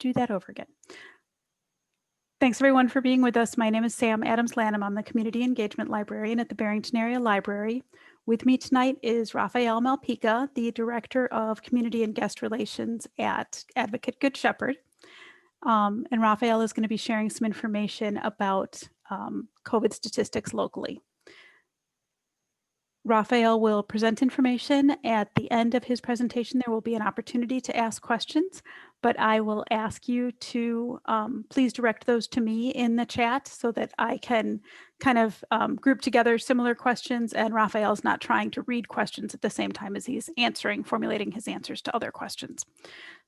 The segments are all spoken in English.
do that over again. Thanks everyone for being with us. My name is Sam Adams-Lanham. I'm the Community Engagement Librarian at the Barrington Area Library. With me tonight is Rafael Malpica, the Director of Community and Guest Relations at Advocate Good Shepherd. And Rafael is going to be sharing some information about COVID statistics locally. Rafael will present information. At the end of his presentation, there will be an opportunity to ask questions, but I will ask you to please direct those to me in the chat so that I can kind of group together similar questions, and Rafael's not trying to read questions at the same time as he's formulating his answers to other questions.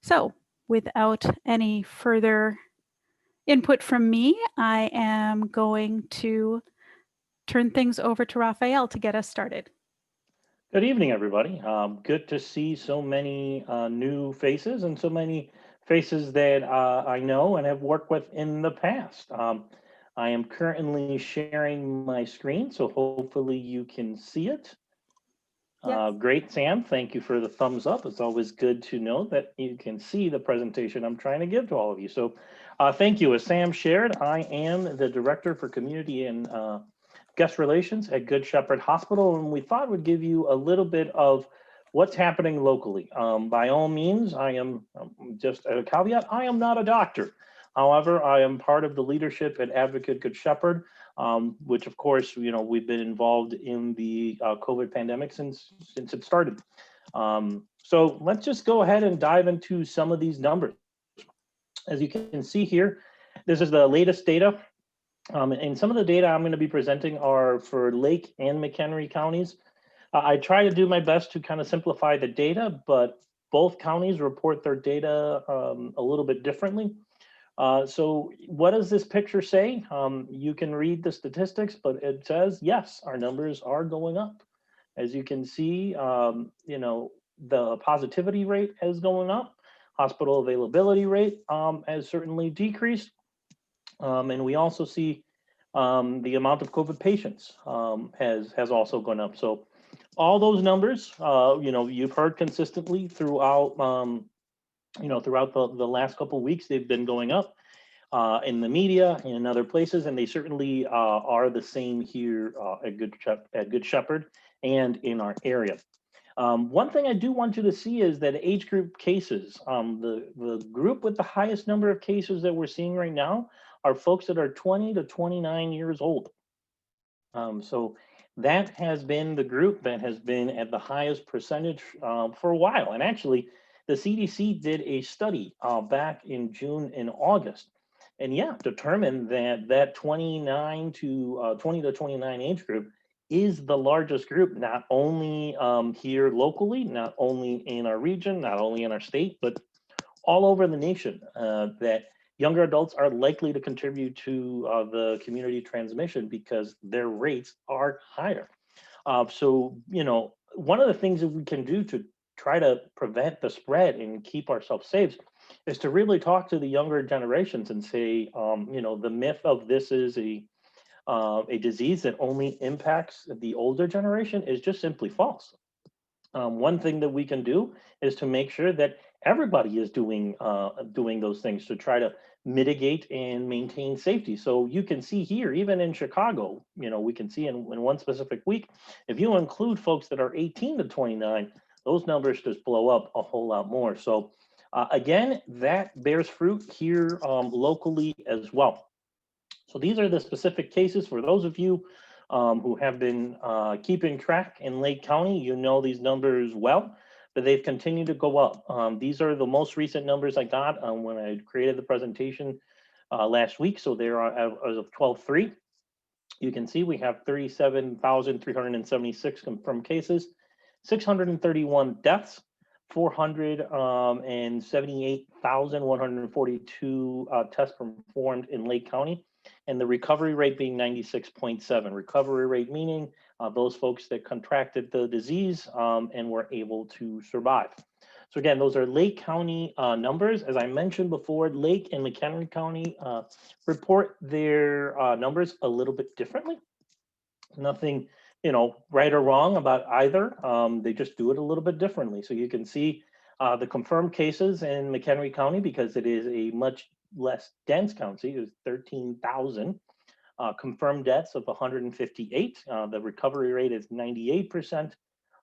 So without any further input from me, I am going to turn things over to Rafael to get us started. Good evening, everybody. Good to see so many new faces and so many faces that I know and have worked with in the past. I am currently sharing my screen, so hopefully you can see it. Yes. Great, Sam. Thank you for the thumbs up. It's always good to know that you can see the presentation I'm trying to give to all of you. So thank you. As Sam shared, I am the Director for Community and Guest Relations at Good Shepherd Hospital, and we thought we'd give you a little bit of what's happening locally. By all means, I am, just a caveat, I am not a doctor. However, I am part of the leadership at Advocate Good Shepherd, which of course, we've been involved in the COVID pandemic since it started. So let's just go ahead and dive into some of these numbers. As you can see here, this is the latest data. And some of the data I'm going to be presenting are for Lake and McHenry counties. I try to do my best to kind of simplify the data, but both counties report their data a little bit differently. So what does this picture say? You can read the statistics, but it says, yes, our numbers are going up. As you can see, the positivity rate is going up. Hospital availability rate has certainly decreased. And we also see the amount of COVID patients has also gone up. So all those numbers, you've heard consistently throughout, throughout the last couple of weeks, they've been going up in the media and in other places, and they certainly are the same here at Good Shepherd and in our area. One thing I do want you to see is that age group cases, the group with the highest number of cases that we're seeing right now are folks that are 20 to 29 years old. So that has been the group that has been at the highest percentage for a while. And actually, the CDC did a study back in June and August, and determined that 20 to 29 age group is the largest group, not only here locally, not only in our region, not only in our state, but all over the nation, that younger adults are likely to contribute to the community transmission because their rates are higher. So, one of the things that we can do to try to prevent the spread and keep ourselves safe is to really talk to the younger generations and say, the myth of this is a disease that only impacts the older generation is just simply false. One thing that we can do is to make sure that everybody is doing those things to try to mitigate and maintain safety. So you can see here, even in Chicago, we can see in one specific week, if you include folks that are 18 to 29, those numbers just blow up a whole lot more. So again, that bears fruit here locally as well. So these are the specific cases for those of you who have been keeping track in Lake County. You know these numbers well, but they've continued to go up. These are the most recent numbers I got when I created the presentation last week. So they are as of 12/3. You can see we have 37,376 confirmed cases, 631 deaths, 478,142 tests performed in Lake County, and the recovery rate being 96.7. Recovery rate meaning those folks that contracted the disease and were able to survive. So again, those are Lake County numbers. As I mentioned before, Lake and McHenry County report their numbers a little bit differently. Nothing, right or wrong about either. They just do it a little bit differently. So you can see The confirmed cases in McHenry County, because it is a much less dense county, is 13,000. Confirmed deaths of 158. The recovery rate is 98%.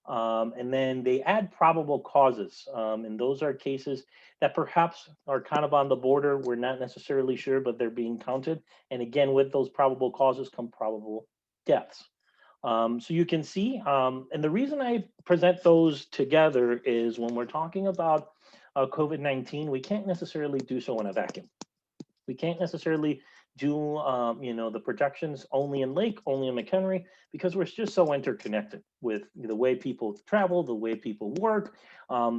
And then they add probable causes. And those are cases that perhaps are kind of on the border. We're not necessarily sure, but they're being counted. And again, with those probable causes come probable deaths. So you can see, and the reason I present those together is when we're talking about COVID-19, we can't necessarily do so in a vacuum. We can't necessarily do, the projections only in Lake, only in McHenry, because we're just so interconnected with the way people travel, the way people work.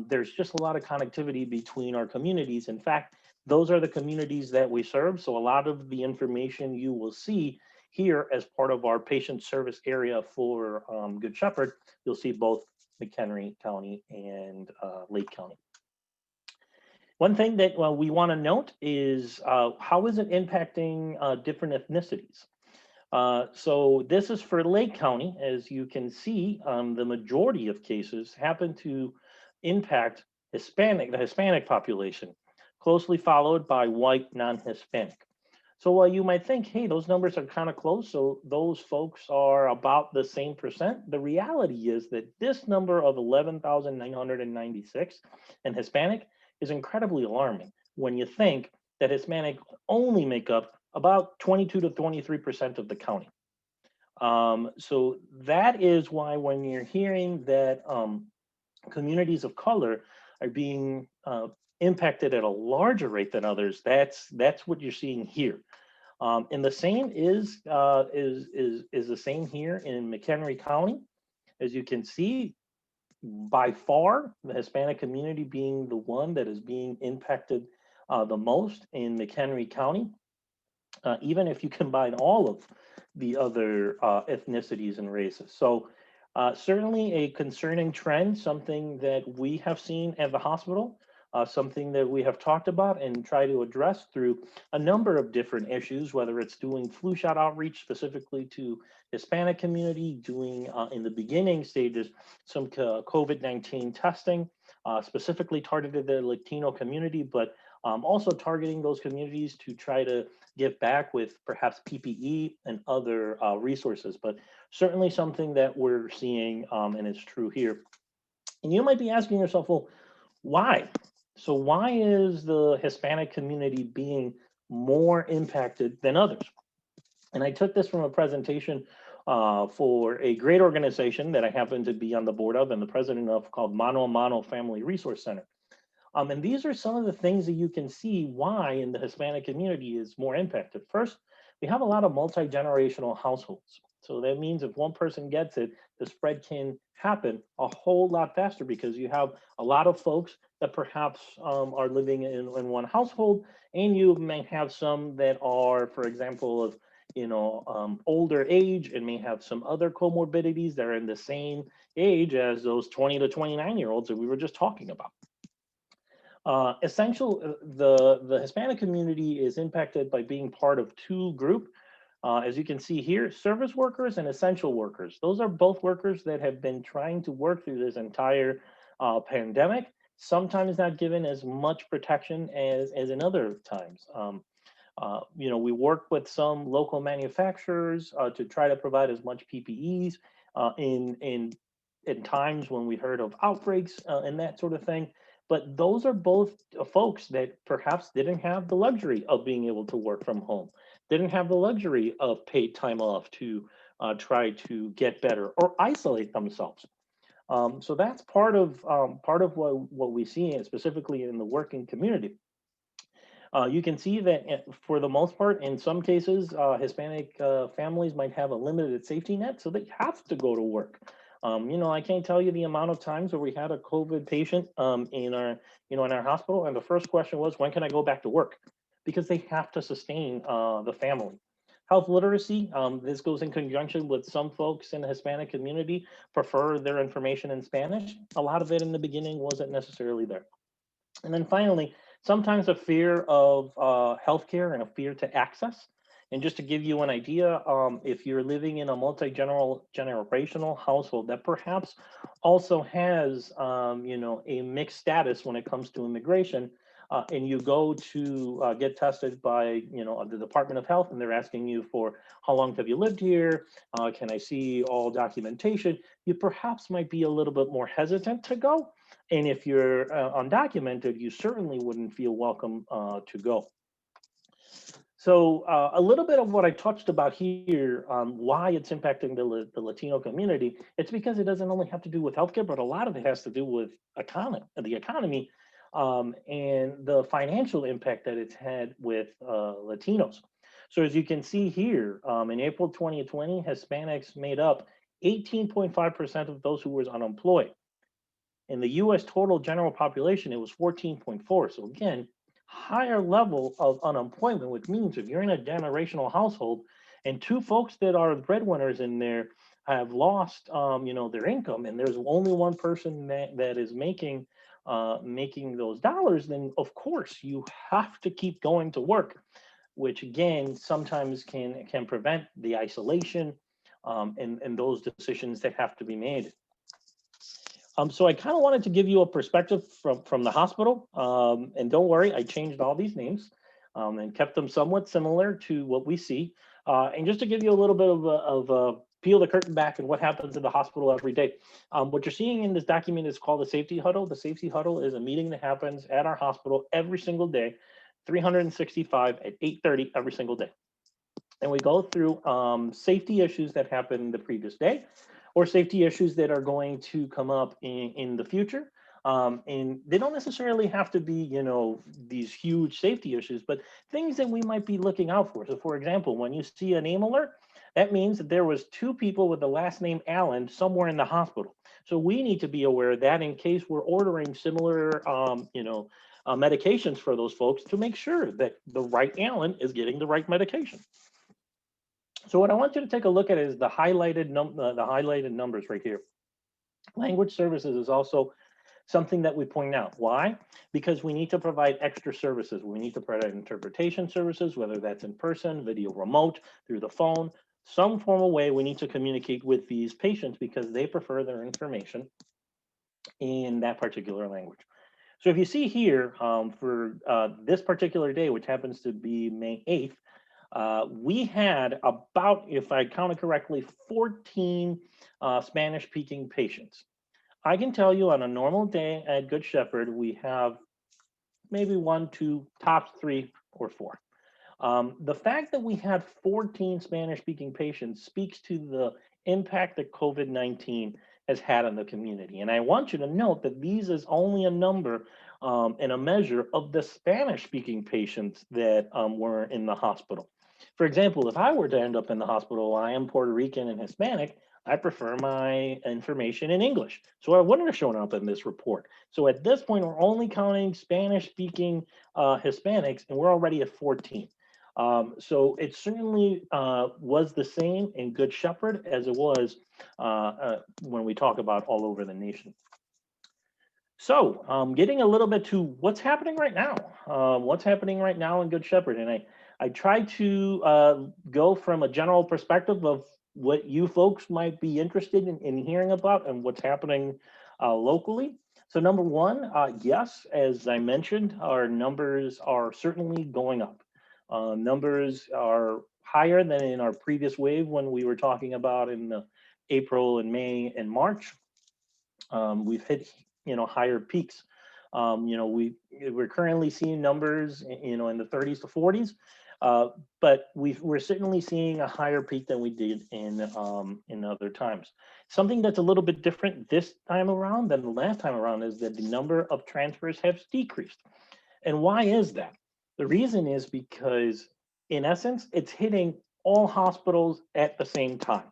There's just a lot of connectivity between our communities. In fact, those are the communities that we serve. So a lot of the information you will see here as part of our patient service area for Good Shepherd, you'll see both McHenry County and Lake County. One thing that we want to note is how is it impacting different ethnicities? So this is for Lake County. As you can see, the majority of cases happen to impact the Hispanic population, closely followed by white non-Hispanic. So while you might think, hey, those numbers are kind of close, so those folks are about the same percent, the reality is that this number of 11,996 and Hispanic is incredibly alarming when you think that Hispanic only make up about 22 to 23% of the county. So that is why when you're hearing that communities of color are being impacted at a larger rate than others, that's what you're seeing here. And the same is the same here in McHenry County. As you can see, by far, the Hispanic community being the one that is being impacted the most in McHenry County, even if you combine all of the other ethnicities and races. So certainly a concerning trend, something that we have seen at the hospital, something that we have talked about and try to address through a number of different issues, whether it's doing flu shot outreach specifically to Hispanic community, doing in the beginning stages some COVID-19 testing, specifically targeted the Latino community, but also targeting those communities to try to give back with perhaps PPE and other resources, but certainly something that we're seeing and it's true here. And you might be asking yourself, well, why? So why is the Hispanic community being more impacted than others? And I took this from a presentation for a great organization that I happen to be on the board of and the president of, called Mano a Mano Family Resource Center. And these are some of the things that you can see why in the Hispanic community is more impacted. First, we have a lot of multi-generational households. So that means if one person gets it, the spread can happen a whole lot faster because you have a lot of folks that perhaps are living in one household, and you may have some that are, for example, of older age and may have some other comorbidities that are in the same age as those 20 to 29-year-olds that we were just talking about. The Hispanic community is impacted by being part of two groups. As you can see here, service workers and essential workers. Those are both workers that have been trying to work through this entire pandemic, sometimes not given as much protection as in other times. We work with some local manufacturers to try to provide as much PPEs in times when we heard of outbreaks and that sort of thing. But those are both folks that perhaps didn't have the luxury of being able to work from home, didn't have the luxury of paid time off to try to get better or isolate themselves. So that's part of what we see, specifically in the working community. You can see that for the most part, in some cases, Hispanic families might have a limited safety net, so they have to go to work. I can't tell you the amount of times where we had a COVID patient in our hospital, and the first question was, when can I go back to work? Because they have to sustain the family. Health literacy, this goes in conjunction with some folks in the Hispanic community prefer their information in Spanish. A lot of it in the beginning wasn't necessarily there. And then finally, sometimes a fear of healthcare and a fear to access. And just to give you an idea, if you're living in a generational household that perhaps also has, a mixed status when it comes to immigration, and you go to get tested by, the Department of Health, and they're asking you for how long have you lived here? Can I see all documentation? You perhaps might be a little bit more hesitant to go. And if you're undocumented, you certainly wouldn't feel welcome to go. So a little bit of what I touched about here on why it's impacting the Latino community, it's because it doesn't only have to do with healthcare, but a lot of it has to do with the economy, and the financial impact that it's had with Latinos. So as you can see here, in April 2020, Hispanics made up 18.5% of those who was unemployed. In the US total general population, it was 14.4. So again, higher level of unemployment, which means if you're in a generational household and two folks that are breadwinners in there have lost, their income, and there's only one person that is making those dollars, then of course you have to keep going to work, which again sometimes can prevent the isolation, and those decisions that have to be made. So I kind of wanted to give you a perspective from the hospital. And don't worry, I changed all these names, and kept them somewhat similar to what we see. And just to give you a little bit of peel the curtain back and what happens in the hospital every day. What you're seeing in this document is called the safety huddle. The safety huddle is a meeting that happens at our hospital every single day, 365 at 8:30 every single day. And we go through safety issues that happened the previous day, or safety issues that are going to come up in the future. And they don't necessarily have to be, these huge safety issues, but things that we might be looking out for. So for example, when you see a name alert, that means that there was two people with the last name Allen somewhere in the hospital. So we need to be aware of that in case we're ordering similar, medications for those folks, to make sure that the right Allen is getting the right medication. So what I want you to take a look at is the highlighted numbers right here. Language services is also something that we point out. Why? Because we need to provide extra services. We need to provide interpretation services, whether that's in person, video remote, through the phone, some form of way we need to communicate with these patients because they prefer their information in that particular language. So if you see here, for this particular day, which happens to be May 8th, we had about, if I counted correctly, 14 Spanish speaking patients. I can tell you on a normal day at Good Shepherd, we have maybe one, two, tops three or four. The fact that we had 14 Spanish speaking patients speaks to the impact that COVID-19 has had on the community. And I want you to note that these is only a number, and a measure of the Spanish speaking patients that were in the hospital. For example, if I were to end up in the hospital, I am Puerto Rican and Hispanic, I prefer my information in English. So I wouldn't have shown up in this report. So at this point, we're only counting Spanish speaking Hispanics, and we're already at 14. So it certainly was the same in Good Shepherd as it was when we talk about all over the nation. So getting a little bit to what's happening right now. What's happening right now in Good Shepherd. And I try to go from a general perspective of what you folks might be interested in hearing about and what's happening locally. So number one, yes, as I mentioned, our numbers are certainly going up. Numbers are higher than in our previous wave when we were talking about in the April and May and March. We've hit, higher peaks. We're currently seeing numbers, in the 30s to 40s, but we're certainly seeing a higher peak than we did in other times. Something that's a little bit different this time around than the last time around is that the number of transfers have decreased. And why is that? The reason is because, in essence, it's hitting all hospitals at the same time.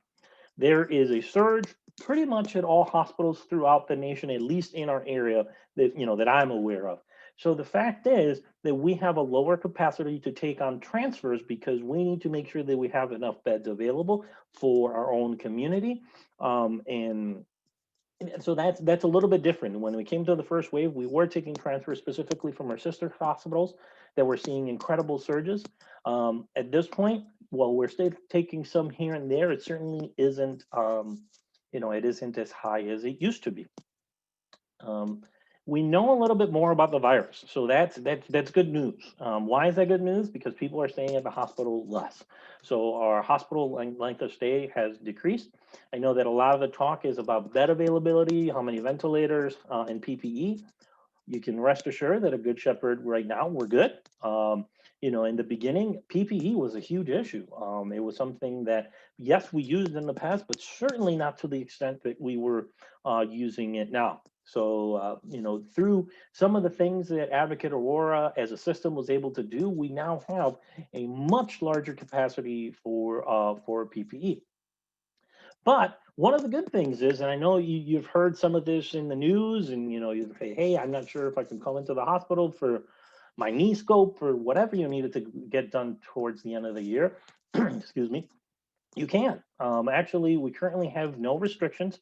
There is a surge pretty much at all hospitals throughout the nation, at least in our area that I'm aware of. So the fact is that we have a lower capacity to take on transfers because we need to make sure that we have enough beds available for our own community. And so that's a little bit different. When we came to the first wave, we were taking transfers specifically from our sister hospitals that were seeing incredible surges. At this point, while we're still taking some here and there, it certainly isn't, it isn't as high as it used to be. Um, we know a little bit more about the virus, so that's good news. Why is that good news? Because people are staying at the hospital less, so our hospital length of stay has decreased. I know that a lot of the talk is about bed availability, how many ventilators, and PPE. You can rest assured that a Good Shepherd right now we're good. In the beginning, PPE was a huge issue. It was something that yes, we used in the past, but certainly not to the extent that we were using it now. So, through some of the things that Advocate Aurora as a system was able to do, we now have a much larger capacity for PPE. But one of the good things is, and I know you've heard some of this in the news, and you say, "Hey, I'm not sure if I can come into the hospital for my knee scope or whatever you needed to get done towards the end of the year." Excuse me. You can. Actually, we currently have no restrictions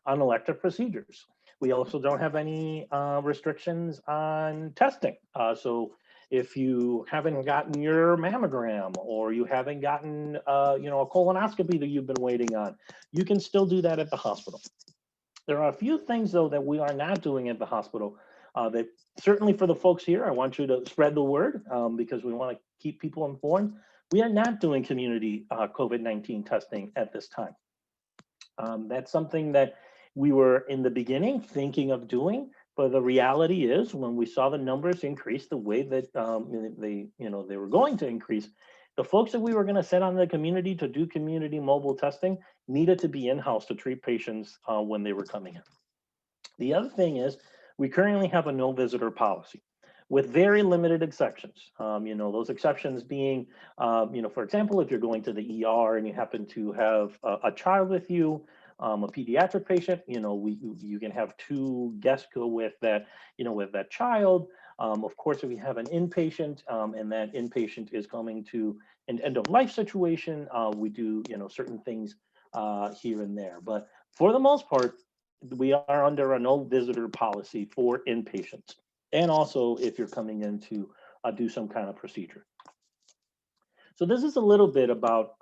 on elective procedures. We also don't have any restrictions on testing. So if you haven't gotten your mammogram or you haven't gotten, a colonoscopy that you've been waiting on, you can still do that at the hospital. There are a few things, though, that we are not doing at the hospital. That certainly for the folks here, I want you to spread the word because we want to keep people informed. We are not doing community COVID-19 testing at this time. That's something that we were in the beginning thinking of doing, but the reality is when we saw the numbers increase the way that they were going to increase, the folks that we were going to send on the community to do community mobile testing needed to be in-house to treat patients when they were coming in. The other thing is we currently have a no visitor policy with very limited exceptions. Those exceptions being, for example, if you're going to the ER and you happen to have a child with you, a pediatric patient, you can have two guests go with that child. Of course, if you have an inpatient and that inpatient is coming to an end of life situation, we do, certain things here and there. But for the most part, we are under a no visitor policy for inpatients. And also if you're coming in to do some kind of procedure. So this is a little bit about,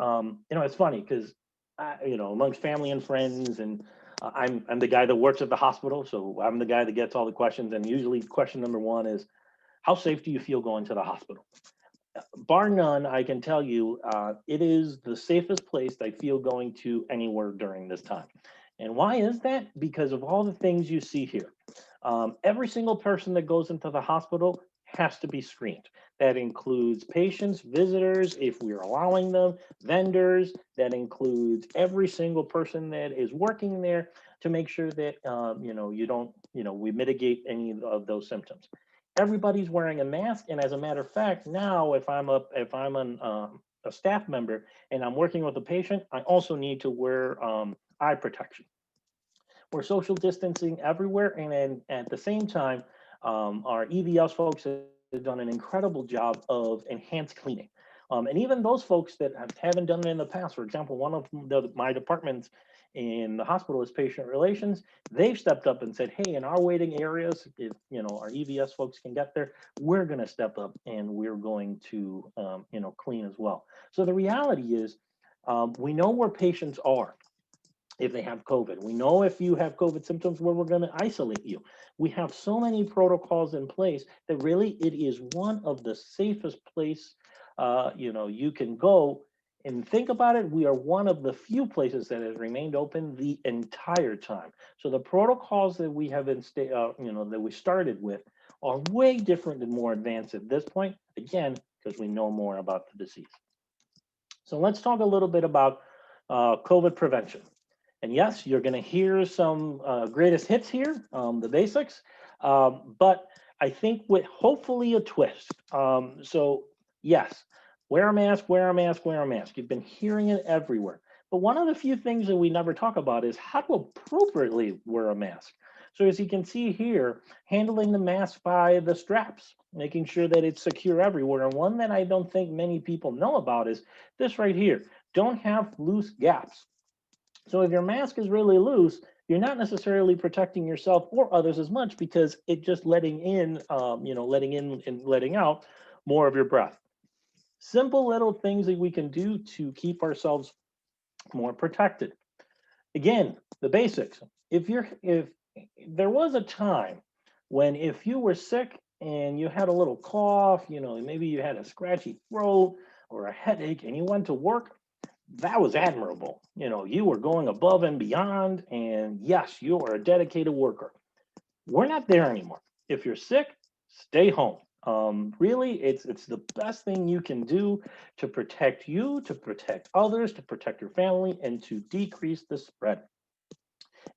it's funny because, amongst family and friends, and I'm the guy that works at the hospital, so I'm the guy that gets all the questions. And usually question number one is, how safe do you feel going to the hospital? Bar none, I can tell you, it is the safest place I feel going to anywhere during this time. And why is that? Because of all the things you see here. Every single person that goes into the hospital has to be screened. That includes patients, visitors, if we're allowing them, vendors. That includes every single person that is working there to make sure that you don't, we mitigate any of those symptoms. Everybody's wearing a mask, and as a matter of fact, now if I'm a staff member and I'm working with a patient, I also need to wear eye protection. We're social distancing everywhere, and then at the same time, our EVS folks have done an incredible job of enhanced cleaning. And even those folks that haven't done it in the past, for example, one of my departments in the hospital is patient relations. They've stepped up and said, hey, in our waiting areas, if our EVS folks can get there, we're going to step up and we're going to clean as well. So the reality is we know where patients are if they have COVID. We know if you have COVID symptoms where we're going to isolate you. We have so many protocols in place that really it is one of the safest place you can go. And think about it, we are one of the few places that has remained open the entire time. So the protocols that we have that we started with are way different and more advanced at this point, again, because we know more about the disease. So let's talk a little bit about COVID prevention. And yes, you're going to hear some greatest hits here, the basics, but I think with hopefully a twist. So yes, wear a mask, wear a mask, wear a mask. You've been hearing it everywhere. But one of the few things that we never talk about is how to appropriately wear a mask. So as you can see here, handling the mask by the straps, making sure that it's secure everywhere. And one that I don't think many people know about is this right here. Don't have loose gaps. So if your mask is really loose, you're not necessarily protecting yourself or others as much because it's just letting in, letting in and letting out more of your breath. Simple little things that we can do to keep ourselves more protected. Again, the basics. If there was a time when if you were sick and you had a little cough, maybe you had a scratchy throat or a headache and you went to work, that was admirable. You were going above and beyond, and yes, you are a dedicated worker. We're not there anymore. If you're sick, stay home. Really, it's the best thing you can do to protect you, to protect others, to protect your family, and to decrease the spread.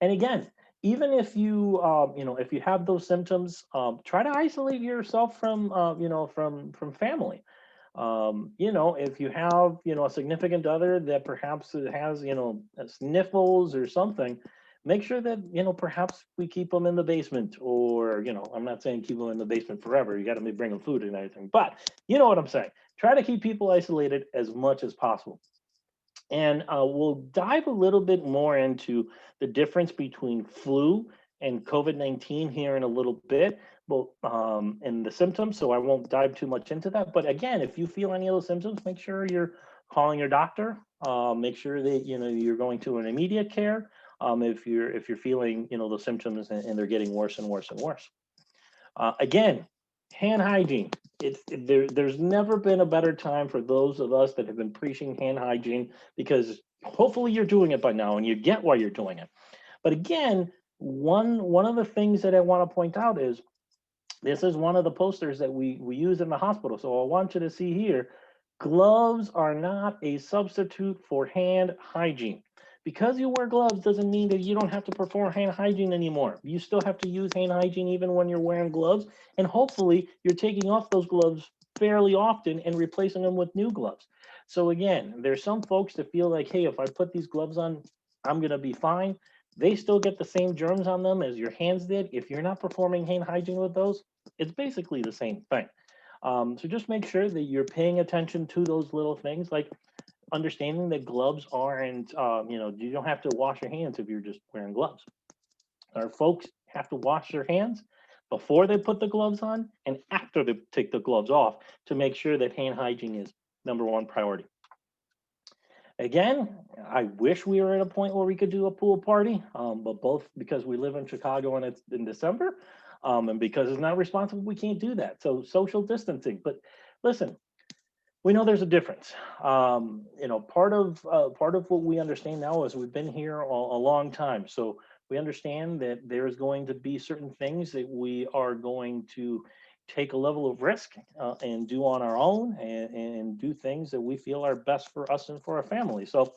And again, even if you have those symptoms, try to isolate yourself from family. If you have a significant other that perhaps it has sniffles or something, make sure that perhaps we keep them in the basement, or I'm not saying keep them in the basement forever. You got to bring them food and everything, but you know what I'm saying. Try to keep people isolated as much as possible. And we'll dive a little bit more into the difference between flu and COVID-19 here in a little bit, but and the symptoms. So I won't dive too much into that. But again, if you feel any of those symptoms, make sure you're calling your doctor. Make sure that you're going to an immediate care. If you're feeling those symptoms, and they're getting worse and worse and worse. Again, hand hygiene. There's never been a better time for those of us that have been preaching hand hygiene, because hopefully you're doing it by now and you get why you're doing it. But again, one of the things that I want to point out is this is one of the posters that we use in the hospital. So I want you to see here, gloves are not a substitute for hand hygiene. Because you wear gloves doesn't mean that you don't have to perform hand hygiene anymore. You still have to use hand hygiene even when you're wearing gloves. And hopefully you're taking off those gloves fairly often and replacing them with new gloves. So again, there's some folks that feel like, hey, if I put these gloves on, I'm going to be fine. They still get the same germs on them as your hands did. If you're not performing hand hygiene with those, it's basically the same thing. So just make sure that you're paying attention to those little things, like understanding that gloves aren't, you don't have to wash your hands if you're just wearing gloves. Our folks have to wash their hands before they put the gloves on and after they take the gloves off, to make sure that hand hygiene is number one priority. Again, I wish we were at a point where we could do a pool party, but both because we live in Chicago and it's in December, and because it's not responsible, we can't do that. So social distancing. But listen, we know there's a difference. Part of what we understand now is we've been here a long time, so we understand that there is going to be certain things that we are going to take a level of risk, and do on our own, and do things that we feel are best for us and for our family. So,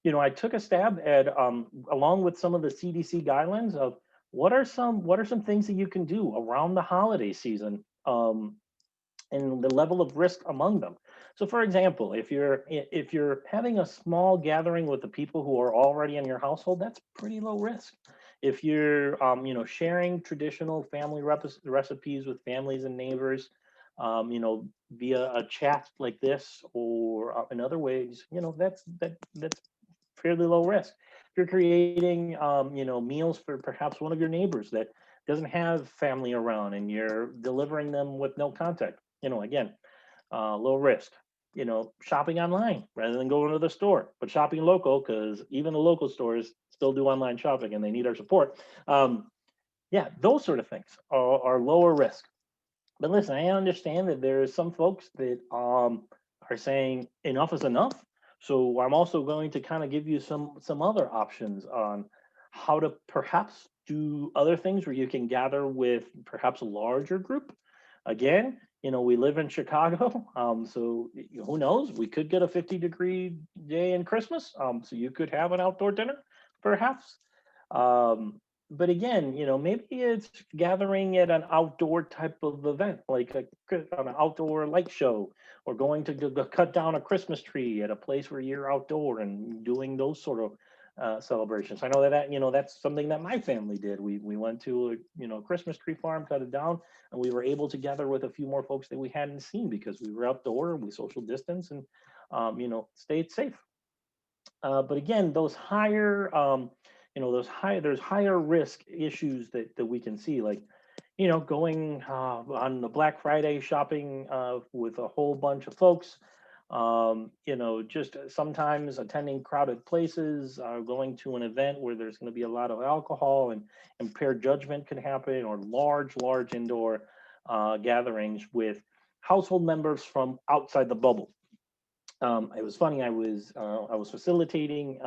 I took a stab at, along with some of the CDC guidelines of what are some things that you can do around the holiday season, and the level of risk among them. So, for example, if you're having a small gathering with the people who are already in your household, that's pretty low risk. If you're sharing traditional family recipes with families and neighbors, via a chat like this, or in other ways, that's fairly low risk. If you're creating meals for perhaps one of your neighbors that doesn't have family around, and you're delivering them with no contact, again, low risk. Shopping online rather than going to the store, but shopping local, because even the local stores still do online shopping and they need our support. Yeah, those sort of things are lower risk. But listen, I understand that there are some folks that are saying enough is enough. So I'm also going to kind of give you some other options on how to perhaps do other things where you can gather with perhaps a larger group. Again, we live in Chicago, so who knows? We could get a 50-degree day in Christmas, so you could have an outdoor dinner, perhaps. Um, but again, maybe it's gathering at an outdoor type of event, like an outdoor light show, or going to go cut down a Christmas tree at a place where you're outdoor and doing those sort of celebrations. I know that's something that my family did. We went to a Christmas tree farm, cut it down, and we were able to gather with a few more folks that we hadn't seen because we were outdoor, we social distance, and stayed safe. But again, those higher, there's higher risk issues that we can see, like, going on the Black Friday shopping with a whole bunch of folks. Just sometimes attending crowded places, going to an event where there's going to be a lot of alcohol and impaired judgment can happen, or large indoor gatherings with household members from outside the bubble. It was funny. I was facilitating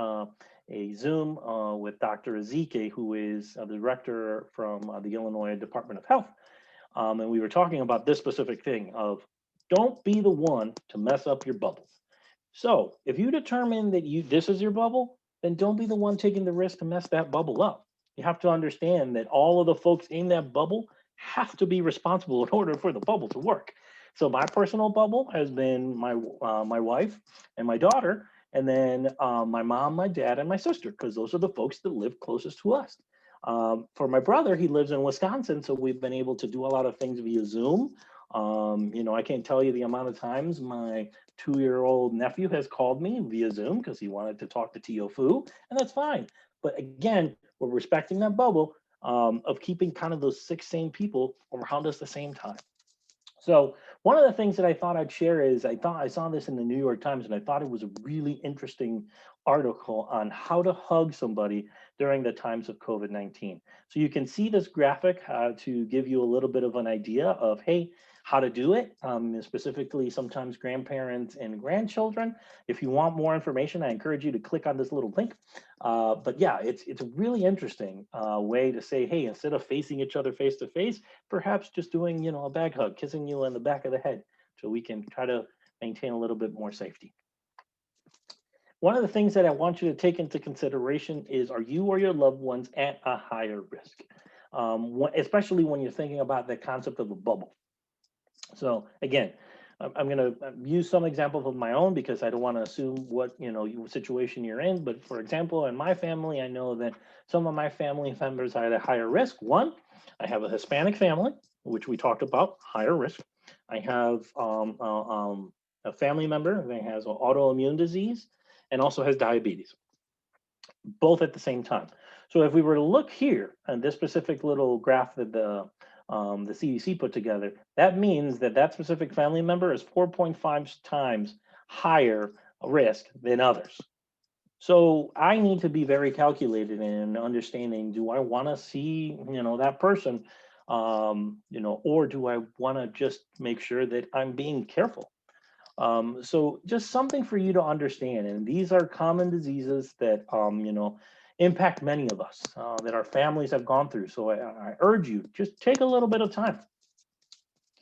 a Zoom with Dr. Ezike, who is the director from the Illinois Department of Health, and we were talking about this specific thing of don't be the one to mess up your bubble. So if you determine that this is your bubble, then don't be the one taking the risk to mess that bubble up. You have to understand that all of the folks in that bubble have to be responsible in order for the bubble to work. So my personal bubble has been my wife and my daughter, and then my mom, my dad, and my sister, because those are the folks that live closest to us. For my brother, he lives in Wisconsin, so we've been able to do a lot of things via Zoom. I can't tell you the amount of times my 2-year-old nephew has called me via Zoom because he wanted to talk to Tio Fu, and that's fine. But again, we're respecting that bubble of keeping kind of those 6 same people around us at the same time. So one of the things that I thought I'd share is I saw this in the New York Times, and I thought it was a really interesting article on how to hug somebody during the times of COVID-19. So you can see this graphic to give you a little bit of an idea of, hey, how to do it, specifically sometimes grandparents and grandchildren. If you want more information, I encourage you to click on this little link. But yeah, it's a really interesting way to say, hey, instead of facing each other face to face, perhaps just doing, a bag hug, kissing you in the back of the head, so we can try to maintain a little bit more safety. One of the things that I want you to take into consideration is, are you or your loved ones at a higher risk? Especially when you're thinking about the concept of a bubble. So again, I'm going to use some examples of my own because I don't want to assume what situation you're in. But for example, in my family, I know that some of my family members are at a higher risk. One, I have a Hispanic family, which we talked about, higher risk. I have a family member that has an autoimmune disease and also has diabetes, both at the same time. So if we were to look here at this specific little graph that the CDC put together, that means that that specific family member is 4.5 times higher risk than others. So I need to be very calculated in understanding, do I want to see, that person, or do I want to just make sure that I'm being careful? So just something for you to understand. And these are common diseases that, impact many of us, that our families have gone through. So I urge you, just take a little bit of time.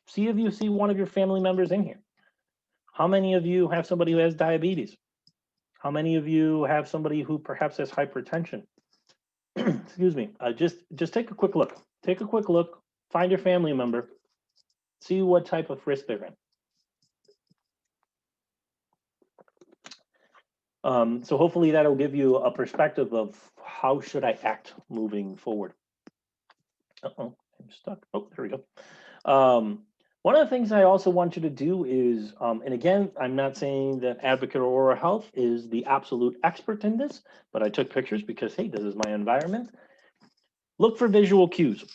See if you see one of your family members in here. How many of you have somebody who has diabetes? How many of you have somebody who perhaps has hypertension? Excuse me. Just take a quick look. Take a quick look. Find your family member. See what type of risk they're in. So hopefully that'll give you a perspective of how should I act moving forward. Uh-oh, I'm stuck. Oh, there we go. One of the things I also want you to do is, and again, I'm not saying that Advocate Oral Health is the absolute expert in this, but I took pictures because, hey, this is my environment. Look for visual cues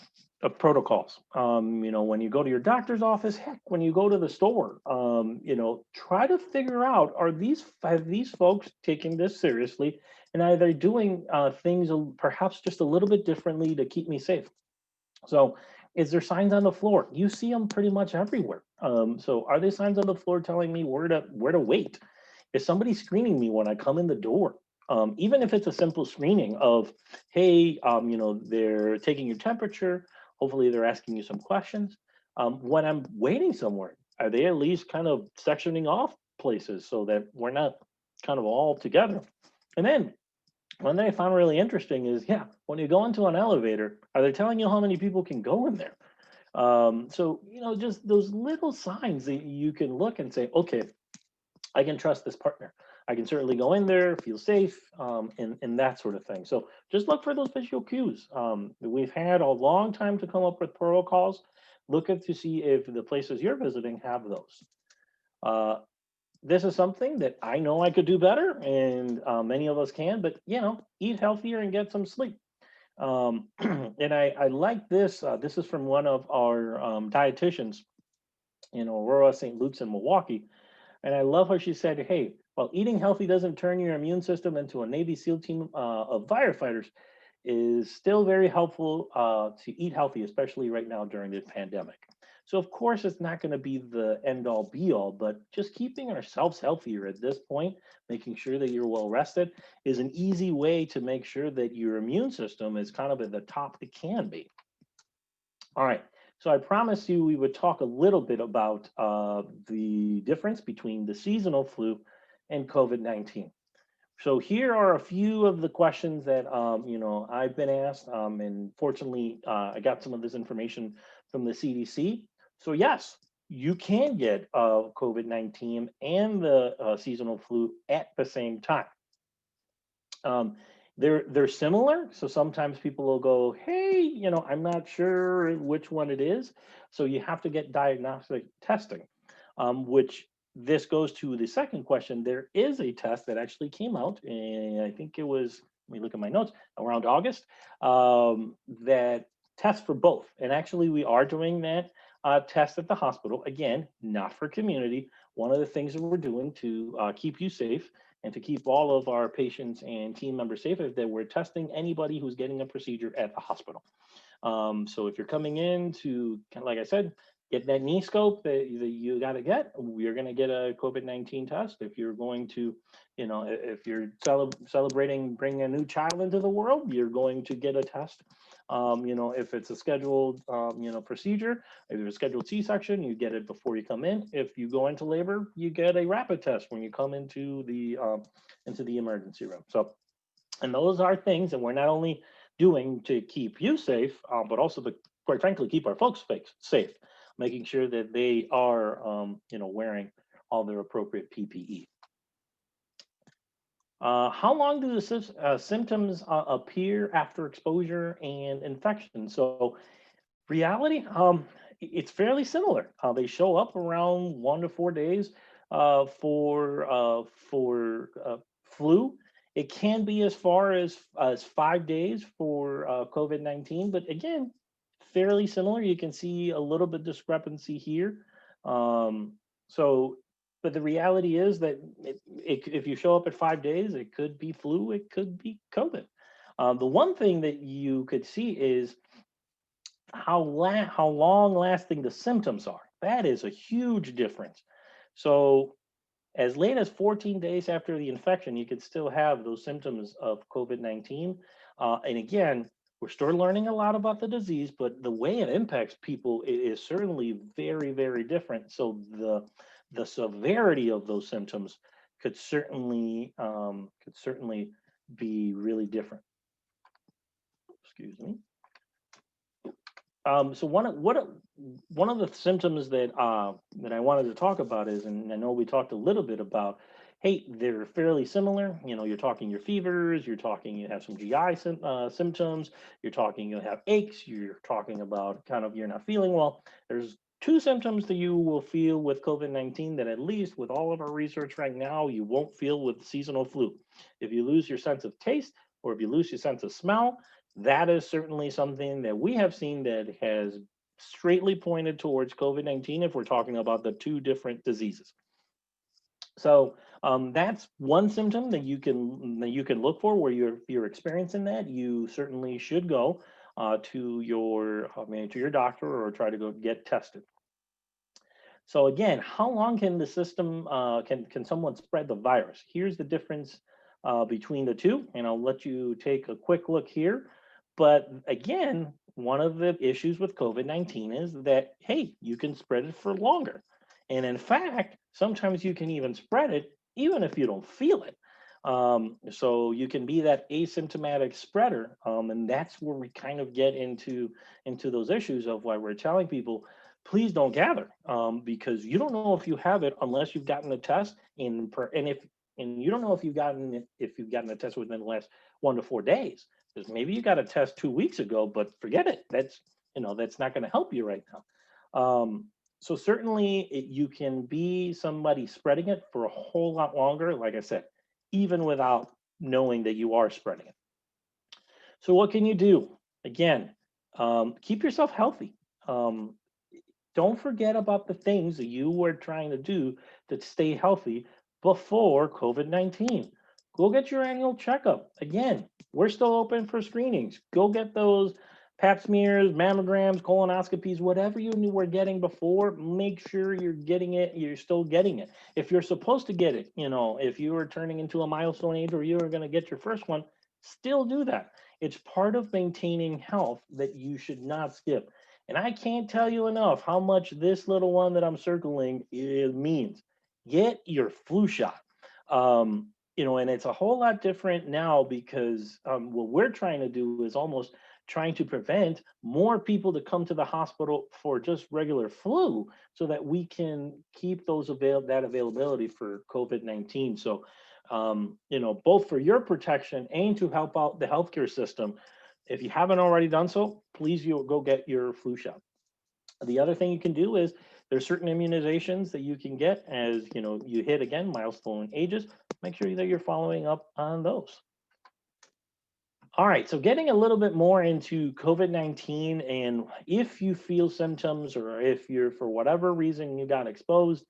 of protocols. When you go to your doctor's office, heck, when you go to the store, try to figure out, have these folks taking this seriously, and are they doing things perhaps just a little bit differently to keep me safe? So is there signs on the floor? You see them pretty much everywhere. So are there signs on the floor telling me where to wait? Is somebody screening me when I come in the door? Even if it's a simple screening of, hey, they're taking your temperature. Hopefully they're asking you some questions. When I'm waiting somewhere, are they at least kind of sectioning off places so that we're not kind of all together? And then one thing I found really interesting is, yeah, when you go into an elevator, are they telling you how many people can go in there? So, just those little signs that you can look and say, okay, I can trust this partner. I can certainly go in there, feel safe, and that sort of thing. So just look for those visual cues. We've had a long time to come up with protocols. Look to see if the places you're visiting have those. This is something that I know I could do better, and many of us can, but eat healthier and get some sleep. And I like this. This is from one of our dietitians in Aurora, St. Luke's, in Milwaukee. And I love how she said, hey, while eating healthy doesn't turn your immune system into a Navy SEAL team of firefighters, is still very helpful to eat healthy, especially right now during the pandemic. So, of course, it's not going to be the end all be all, but just keeping ourselves healthier at this point, making sure that you're well rested, is an easy way to make sure that your immune system is kind of at the top it can be. All right. So I promised you we would talk a little bit about the difference between the seasonal flu and COVID-19. So here are a few of the questions that I've been asked, and fortunately, I got some of this information from the CDC. So yes, you can get COVID-19 and the seasonal flu at the same time. Um, they're similar, so sometimes people will go, "Hey, I'm not sure which one it is," so you have to get diagnostic testing. Which this goes to the second question. There is a test that actually came out, and I think it was. Let me look at my notes. Around August, that tests for both, and actually we are doing that test at the hospital. Again, not for community. One of the things that we're doing to keep you safe and to keep all of our patients and team members safe is that we're testing anybody who's getting a procedure at the hospital. So if you're coming in to, kind of like I said, get that knee scope that you got to get, you're going to get a COVID-19 test. If you're going to, if you're celebrating bringing a new child into the world, you're going to get a test. If it's a scheduled, procedure, if it's a scheduled C-section, you get it before you come in. If you go into labor, you get a rapid test when you come into the emergency room. So, and those are things that we're not only doing to keep you safe, but also to, quite frankly, keep our folks safe, making sure that they are, wearing all their appropriate PPE. How long do the symptoms appear after exposure and infection? So, reality, it's fairly similar. They show up around 1 to 4 days for flu. It can be as far as 5 days for COVID-19, but again, fairly similar. You can see a little bit discrepancy here. Um, so, but the reality is that if you show up at 5 days, it could be flu, it could be COVID. The one thing that you could see is how long lasting the symptoms are. That is a huge difference. So as late as 14 days after the infection, you could still have those symptoms of COVID-19. And again, we're still learning a lot about the disease, but the way it impacts people is certainly very, very different. So the severity of those symptoms could certainly be really different. Excuse me. So one of the symptoms that I wanted to talk about is, and I know we talked a little bit about, hey, they're fairly similar. You're talking your fevers, you're talking you have some GI symptoms, you're talking you have aches, you're talking about kind of you're not feeling well. There's two symptoms that you will feel with COVID-19 that at least with all of our research right now, you won't feel with seasonal flu. If you lose your sense of taste or if you lose your sense of smell, that is certainly something that we have seen that has straightly pointed towards COVID-19 if we're talking about the two different diseases. So that's one symptom that you can look for where you're experiencing that. You certainly should go to your doctor or try to go get tested. So again, how long can the system can someone spread the virus? Here's the difference between the two, and I'll let you take a quick look here. But again, one of the issues with COVID-19 is that, hey, you can spread it for longer. And in fact, sometimes you can even spread it even if you don't feel it. So you can be that asymptomatic spreader. And that's where we kind of get into those issues of why we're telling people, please don't gather because you don't know if you have it unless you've gotten a test and you don't know if you've gotten a test within the last 1 to 4 days, because maybe you got a test 2 weeks ago, but forget it. That's not going to help you right now. So certainly you can be somebody spreading it for a whole lot longer, like I said, even without knowing that you are spreading it. So what can you do? Again, keep yourself healthy. Um, don't forget about the things that you were trying to do to stay healthy before COVID-19. Go get your annual checkup. Again, we're still open for screenings. Go get those pap smears, mammograms, colonoscopies, whatever you were getting before, make sure you're getting it, you're still getting it. If you're supposed to get it, if you were turning into a milestone age or you were going to get your first one, still do that. It's part of maintaining health that you should not skip. And I can't tell you enough how much this little one that I'm circling means. Get your flu shot. And it's a whole lot different now because what we're trying to do is almost trying to prevent more people to come to the hospital for just regular flu so that we can keep that availability for COVID-19. So, both for your protection and to help out the healthcare system, if you haven't already done so, please you go get your flu shot. The other thing you can do is there's certain immunizations that you can get as you hit again milestone ages. Make sure that you're following up on those. All right, so getting a little bit more into COVID-19, and if you feel symptoms or if you're for whatever reason you got exposed,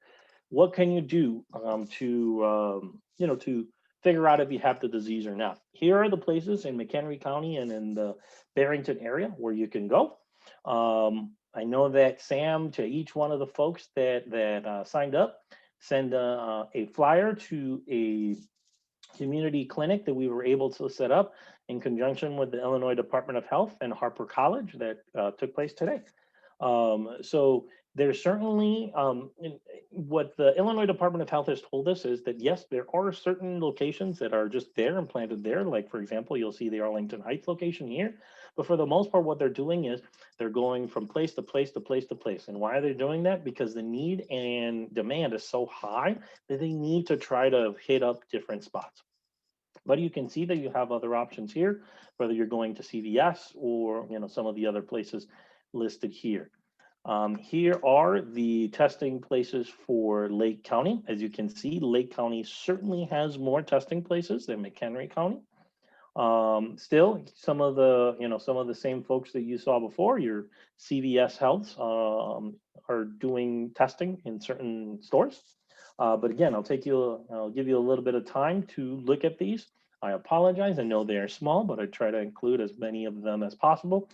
what can you do to figure out if you have the disease or not? Here are the places in McHenry County and in the Barrington area where you can go. I know that Sam, to each one of the folks that signed up, send a flyer to a community clinic that we were able to set up in conjunction with the Illinois Department of Health and Harper College that took place today. So there's certainly what the Illinois Department of Health has told us is that yes, there are certain locations that are just there and planted there. Like for example, you'll see the Arlington Heights location here. But for the most part, what they're doing is they're going from place to place to place to place. And why are they doing that? Because the need and demand is so high that they need to try to hit up different spots. But you can see that you have other options here, whether you're going to CVS or some of the other places listed here. Here are the testing places for Lake County. As you can see, Lake County certainly has more testing places than McHenry County. Still, some of the same folks that you saw before, your CVS Healths are doing testing in certain stores. But again, I'll give you a little bit of time to look at these. I apologize. I know they are small, but I try to include as many of them as possible.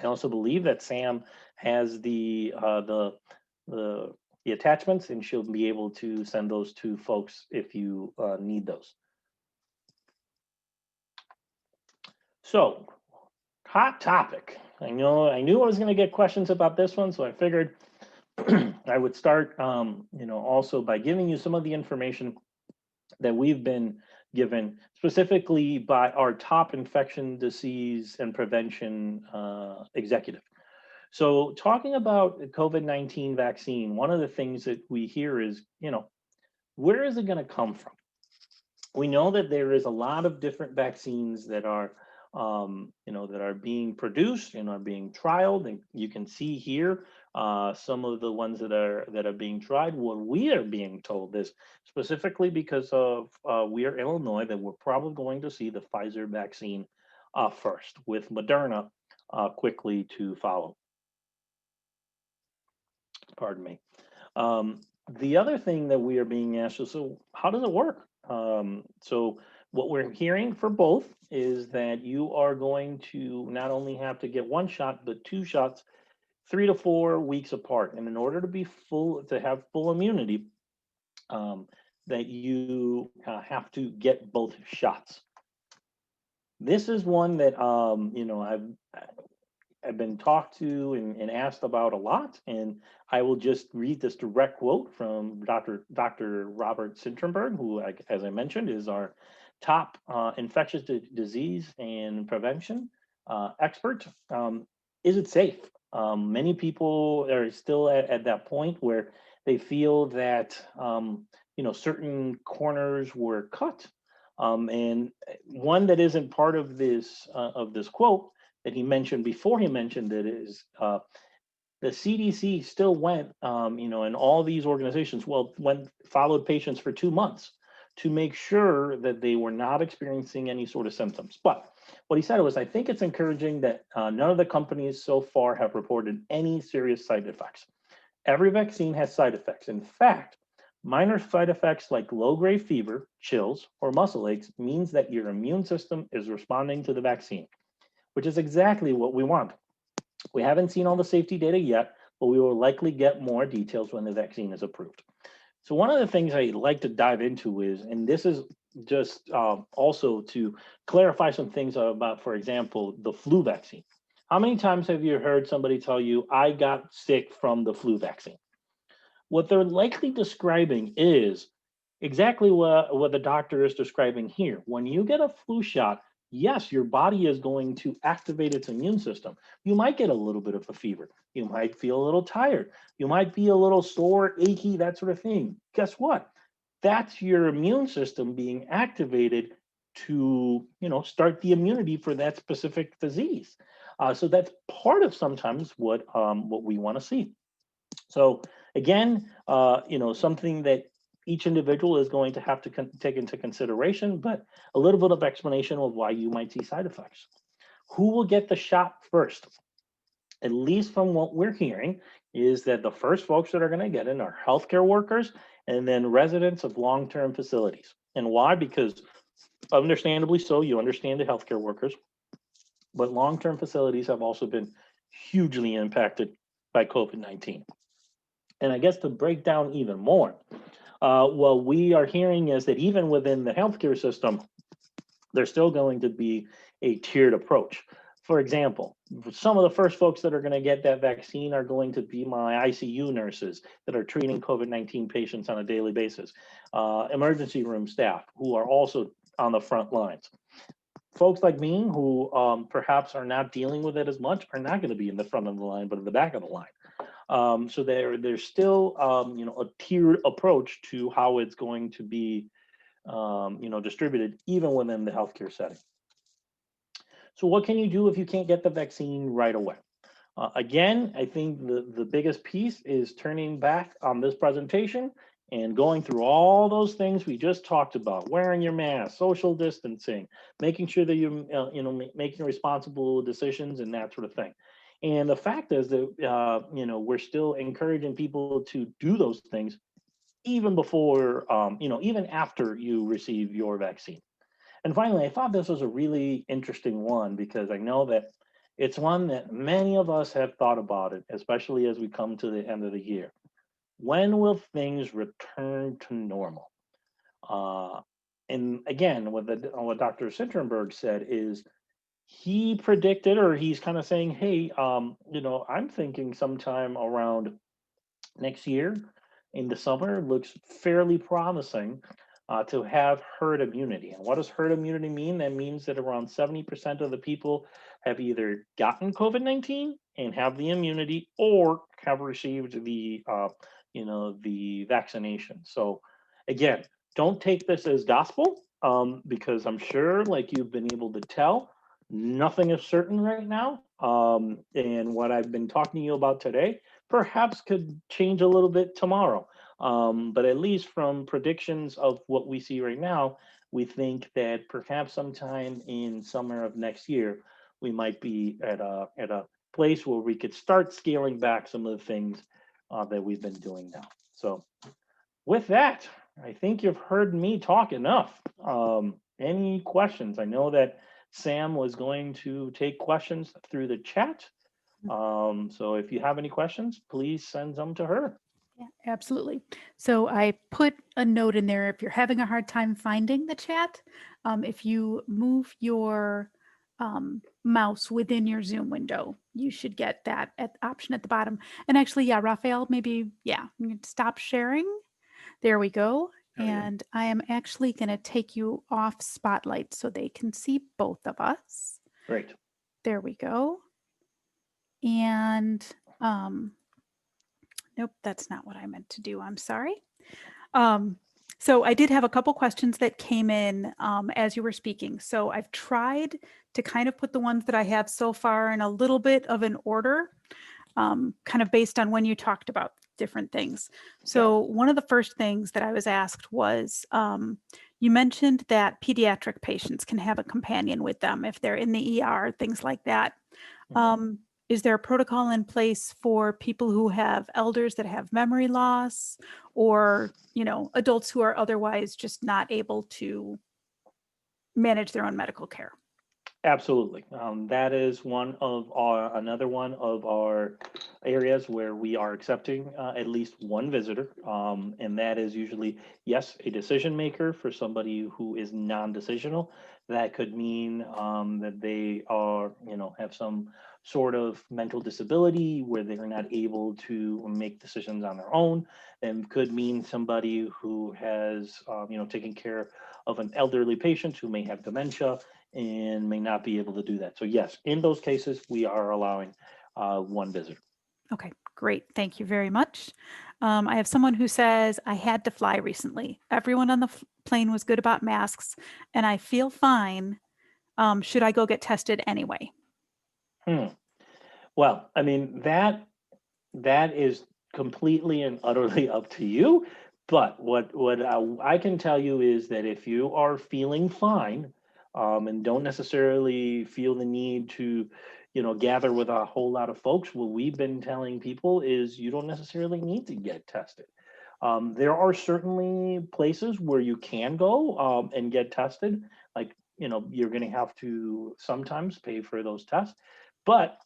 I also believe that Sam has the attachments, and she'll be able to send those to folks if you need those. So, hot topic. I knew I was going to get questions about this one, so I figured I would start, also by giving you some of the information that we've been given specifically by our top infection disease and prevention executive. So talking about the COVID-19 vaccine, one of the things that we hear is, where is it going to come from? We know that there is a lot of different vaccines that are that are being produced and are being trialed, and you can see here some of the ones that are being tried. What we are being told is specifically because of we are Illinois that we're probably going to see the Pfizer vaccine first, with Moderna quickly to follow. Pardon me. The other thing that we are being asked is, so how does it work? So what we're hearing for both is that you are going to not only have to get one shot, but two shots 3 to 4 weeks apart. And in order to have full immunity, that you have to get both shots. This is one that I've been talked to and asked about a lot, and I will just read this direct quote from Dr. Robert Sintrenberg, who, as I mentioned, is our top infectious disease and prevention expert. Is it safe? Many people are still at that point where they feel that certain corners were cut, and one that isn't part of this quote that he mentioned before he mentioned it is the CDC still went, and all these organizations followed patients for 2 months to make sure that they were not experiencing any sort of symptoms. But What he said was, I think it's encouraging that none of the companies so far have reported any serious side effects. Every vaccine has side effects. In fact, minor side effects like low-grade fever, chills, or muscle aches means that your immune system is responding to the vaccine, which is exactly what we want. We haven't seen all the safety data yet, but we will likely get more details when the vaccine is approved. So one of the things I like to dive into is, and this is just also to clarify some things about, for example, the flu vaccine. How many times have you heard somebody tell you, I got sick from the flu vaccine? What they're likely describing is exactly what the doctor is describing here. When you get a flu shot, yes, your body is going to activate its immune system. You might get a little bit of a fever. You might feel a little tired. You might be a little sore, achy, that sort of thing. Guess what? That's your immune system being activated to, start the immunity for that specific disease. So that's part of sometimes what we want to see. So again, something that each individual is going to have to take into consideration, but a little bit of explanation of why you might see side effects. Who will get the shot first? At least from what we're hearing, is that the first folks that are going to get in are healthcare workers and then residents of long-term facilities. And why? Because understandably so, you understand the healthcare workers, but long-term facilities have also been hugely impacted by COVID-19. And I guess to break down even more, what we are hearing is that even within the healthcare system, there's still going to be a tiered approach. For example, some of the first folks that are going to get that vaccine are going to be my ICU nurses that are treating COVID-19 patients on a daily basis, emergency room staff who are also on the front lines. Folks like me who perhaps are not dealing with it as much are not going to be in the front of the line, but in the back of the line. So there's still a tiered approach to how it's going to be distributed even within the healthcare setting. So what can you do if you can't get the vaccine right away? Again, I think the biggest piece is turning back on this presentation and going through all those things we just talked about: wearing your mask, social distancing, making sure that you're making responsible decisions and that sort of thing. And the fact is that we're still encouraging people to do those things even before, even after you receive your vaccine. And finally, I thought this was a really interesting one because I know that it's one that many of us have thought about it, especially as we come to the end of the year. When will things return to normal? And again, what Dr. Sittenberg said is he predicted, or he's kind of saying, hey, I'm thinking sometime around next year in the summer looks fairly promising to have herd immunity. And what does herd immunity mean? That means that around 70% of the people have either gotten COVID-19 and have the immunity, or have received the vaccination. So again, don't take this as gospel, because I'm sure, like you've been able to tell, nothing is certain right now. And what I've been talking to you about today perhaps could change a little bit tomorrow. But at least from predictions of what we see right now, we think that perhaps sometime in summer of next year, we might be at a place where we could start scaling back some of the things that we've been doing now. So with that, I think you've heard me talk enough. Any questions? I know that Sam was going to take questions through the chat. So if you have any questions, please send them to her. Yeah, absolutely. So I put a note in there. If you're having a hard time finding the chat, if you move your mouse within your Zoom window, you should get that option at the bottom. And actually, yeah, Rafael, maybe, yeah, you can stop sharing. There we go. And I am actually going to take you off Spotlight so they can see both of us. Great. There we go. And nope, that's not what I meant to do. I'm sorry. So I did have a couple questions that came in as you were speaking. So I've tried to kind of put the ones that I have so far in a little bit of an order, kind of based on when you talked about different things. Yeah. So one of the first things that I was asked was, you mentioned that pediatric patients can have a companion with them if they're in the ER, things like that. Mhm. Um, is there a protocol in place for people who have elders that have memory loss, or, adults who are otherwise just not able to manage their own medical care? Absolutely. That is another one of our areas where we are accepting at least one visitor. And that is usually, yes, a decision maker for somebody who is non-decisional. That could mean that they are, have some sort of mental disability where they are not able to make decisions on their own. And could mean somebody who has, taken care of an elderly patient who may have dementia and may not be able to do that. So yes, in those cases, we are allowing one visitor. Okay, great. Thank you very much. I have someone who says, I had to fly recently. Everyone on the plane was good about masks, and I feel fine. Should I go get tested anyway? Hmm. Well, I mean that is completely and utterly up to you. But what I can tell you is that if you are feeling fine and don't necessarily feel the need to, gather with a whole lot of folks, what we've been telling people is you don't necessarily need to get tested. There are certainly places where you can go and get tested. Like, you're going to have to sometimes pay for those tests. But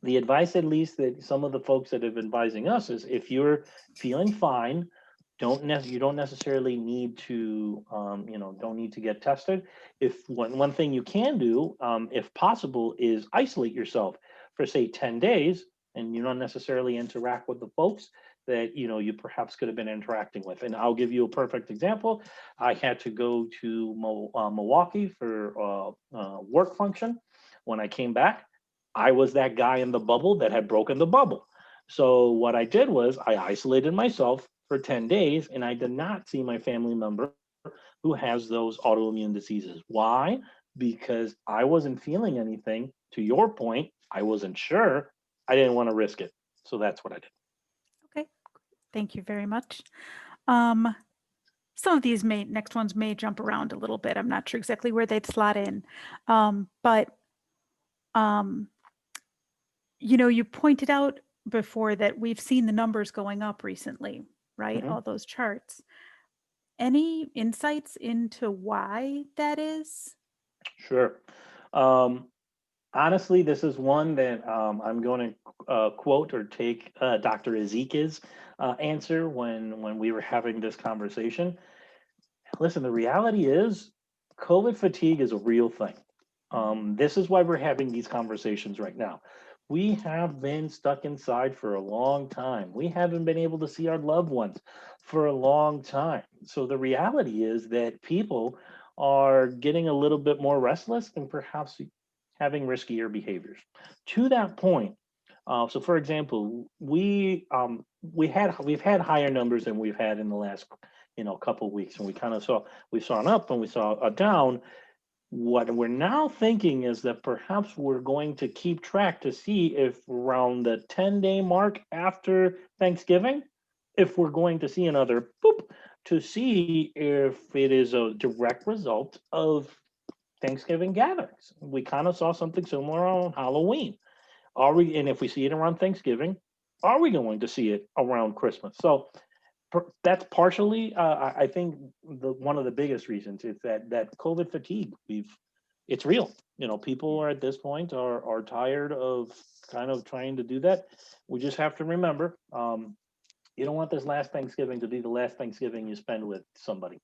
the advice, at least, that some of the folks that have been advising us is if you're feeling fine, you don't necessarily need to don't need to get tested. If one thing you can do, if possible, is isolate yourself for say 10 days, and you don't necessarily interact with the folks that you perhaps could have been interacting with. And I'll give you a perfect example. I had to go to Milwaukee for work function. When I came back, I was that guy in the bubble that had broken the bubble. So what I did was I isolated myself for 10 days and I did not see my family member who has those autoimmune diseases. Why? Because I wasn't feeling anything. To your point, I wasn't sure. I didn't want to risk it. So that's what I did. Okay, thank you very much. Um, some of these next ones may jump around a little bit. I'm not sure exactly where they'd slot in. But um, you pointed out before that we've seen the numbers going up recently, right? Mhm. All those charts. Any insights into why that is? Sure. Um, Honestly, this is one that I'm going to quote or take Dr. Ezekiel's answer when we were having this conversation. Listen, the reality is COVID fatigue is a real thing. Mhm. This is why we're having these conversations right now. We have been stuck inside for a long time. We haven't been able to see our loved ones for a long time. So the reality is that people are getting a little bit more restless and perhaps having riskier behaviors. To that point, so for example, we've had higher numbers than we've had in the last couple of weeks, and we saw an up and we saw a down. What we're now thinking is that perhaps we're going to keep track to see if around the 10-day mark after Thanksgiving, if we're going to see another boop to see if it is a direct result of Thanksgiving gatherings. We kind of saw something similar on Halloween. And if we see it around Thanksgiving, are we going to see it around Christmas? So that's partially, I think, one of the biggest reasons is that COVID fatigue. It's real. People Yeah. are at this point are tired of kind of trying to do that. We just have to remember, you don't want this last Thanksgiving to be the last Thanksgiving you spend with somebody.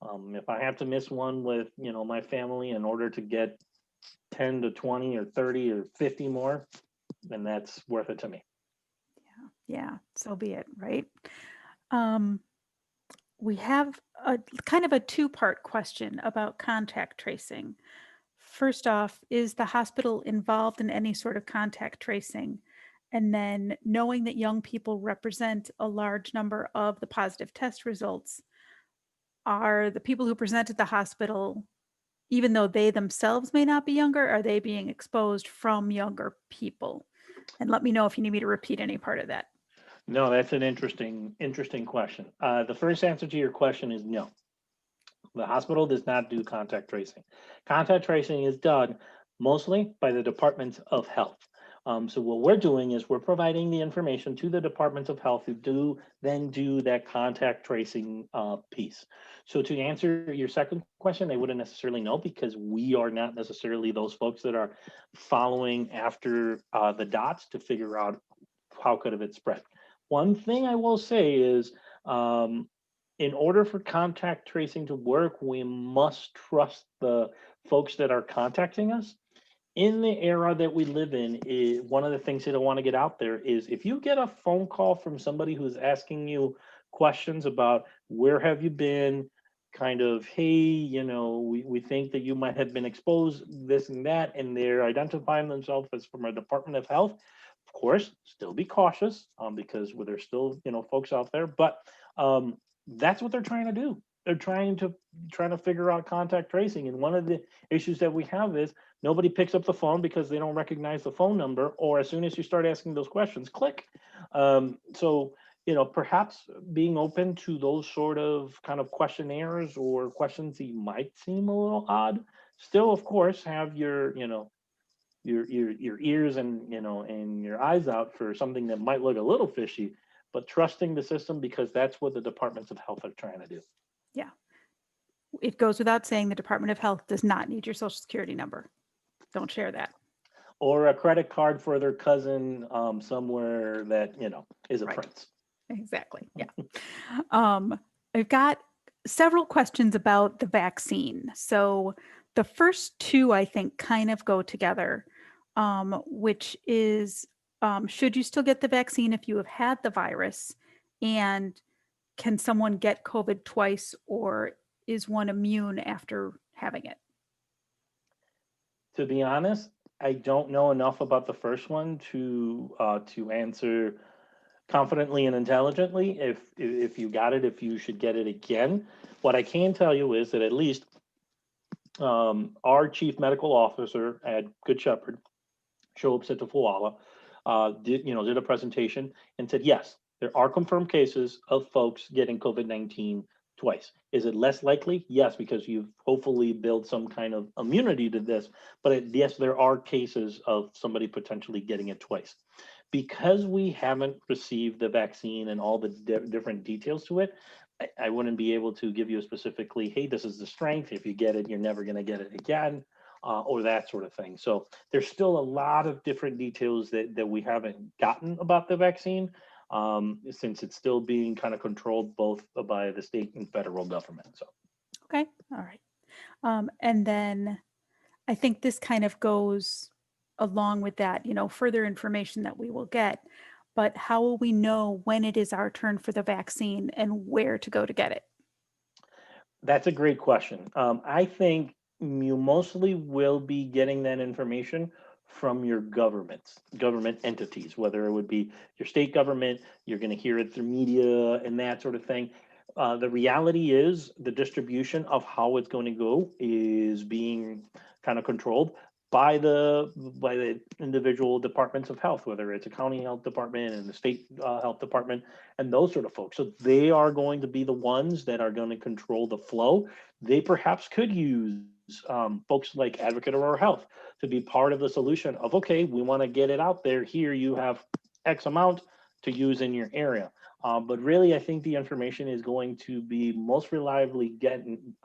If I have to miss one with my family in order to get 10 to 20 or 30 or 50 more, then that's worth it to me. Yeah, so be it, right? Um, we have a kind of a two-part question about contact tracing. First off, is the hospital involved in any sort of contact tracing? And then knowing that young people represent a large number of the positive test results, are the people who present at the hospital, even though they themselves may not be younger, are they being exposed from younger people? And let me know if you need me to repeat any part of that. No, that's an interesting question. The first answer to your question is no. The hospital does not do contact tracing. Contact tracing is done mostly by the departments of health. So what we're doing is we're providing the information to the departments of health who do that contact tracing piece. So to answer your second question, they wouldn't necessarily know because we are not necessarily those folks that are following after the dots to figure out how could have it spread. One thing I will say is, um, in order for contact tracing to work, we must trust the folks that are contacting us. In the era that we live in, one of the things you don't want to get out there is if you get a phone call from somebody who's asking you questions about where have you been, kind of, hey, we think that you might have been exposed, this and that, and they're identifying themselves as from a Department of Health. Of course, still be cautious because there's still folks out there, but that's what they're trying to do. They're trying to figure out contact tracing, and one of the issues that we have is nobody picks up the phone because they don't recognize the phone number, or as soon as you start asking those questions, click. So perhaps being open to those sort of kind of questionnaires or questions that might seem a little odd, still of course have your ears and your eyes out for something that might look a little fishy, but trusting the system because that's what the departments of health are trying to do. Yeah. It goes without saying the Department of Health does not need your social security number. Don't share that. Or a credit card for their cousin somewhere that is a Right. prince. Exactly. Yeah. I've got several questions about the vaccine. So the first two, I think, kind of go together, which is should you still get the vaccine if you have had the virus? And can someone get COVID twice, or is one immune after having it? To be honest, I don't know enough about the first one to answer confidently and intelligently if you got it, if you should get it again. What I can tell you is that at least our chief medical officer at Good Shepherd, Shoaib Sitafulala, did a presentation and said, yes, there are confirmed cases of folks getting COVID-19 twice. Is it less likely? Yes, because you've hopefully built some kind of immunity to this. But yes, there are cases of somebody potentially getting it twice. Because we haven't received the vaccine and all the different details to it, I wouldn't be able to give you a specifically, hey, this is the strength. If you get it, you're never going to get it again, or that sort of thing. So there's still a lot of different details that we haven't gotten about the vaccine, since it's still being kind of controlled both by the state and federal government. So, Okay. All right. And then I think this kind of goes along with that, further information that we will get. But how will we know when it is our turn for the vaccine and where to go to get it? that's a great question. I think you mostly will be getting that information from your government entities, whether it would be your state government, you're going to hear it through media and that sort of thing. The reality is the distribution of how it's going to go is being kind of controlled by the individual departments of health, whether it's a county health department and the state health department and those sort of folks. So they are going to be the ones that are going to control the flow. They perhaps could use folks like Advocate of Our Health to be part of the solution of, okay, we want to get it out there. Here you have X amount to use in your area. But really, I think the information is going to be most reliably gotten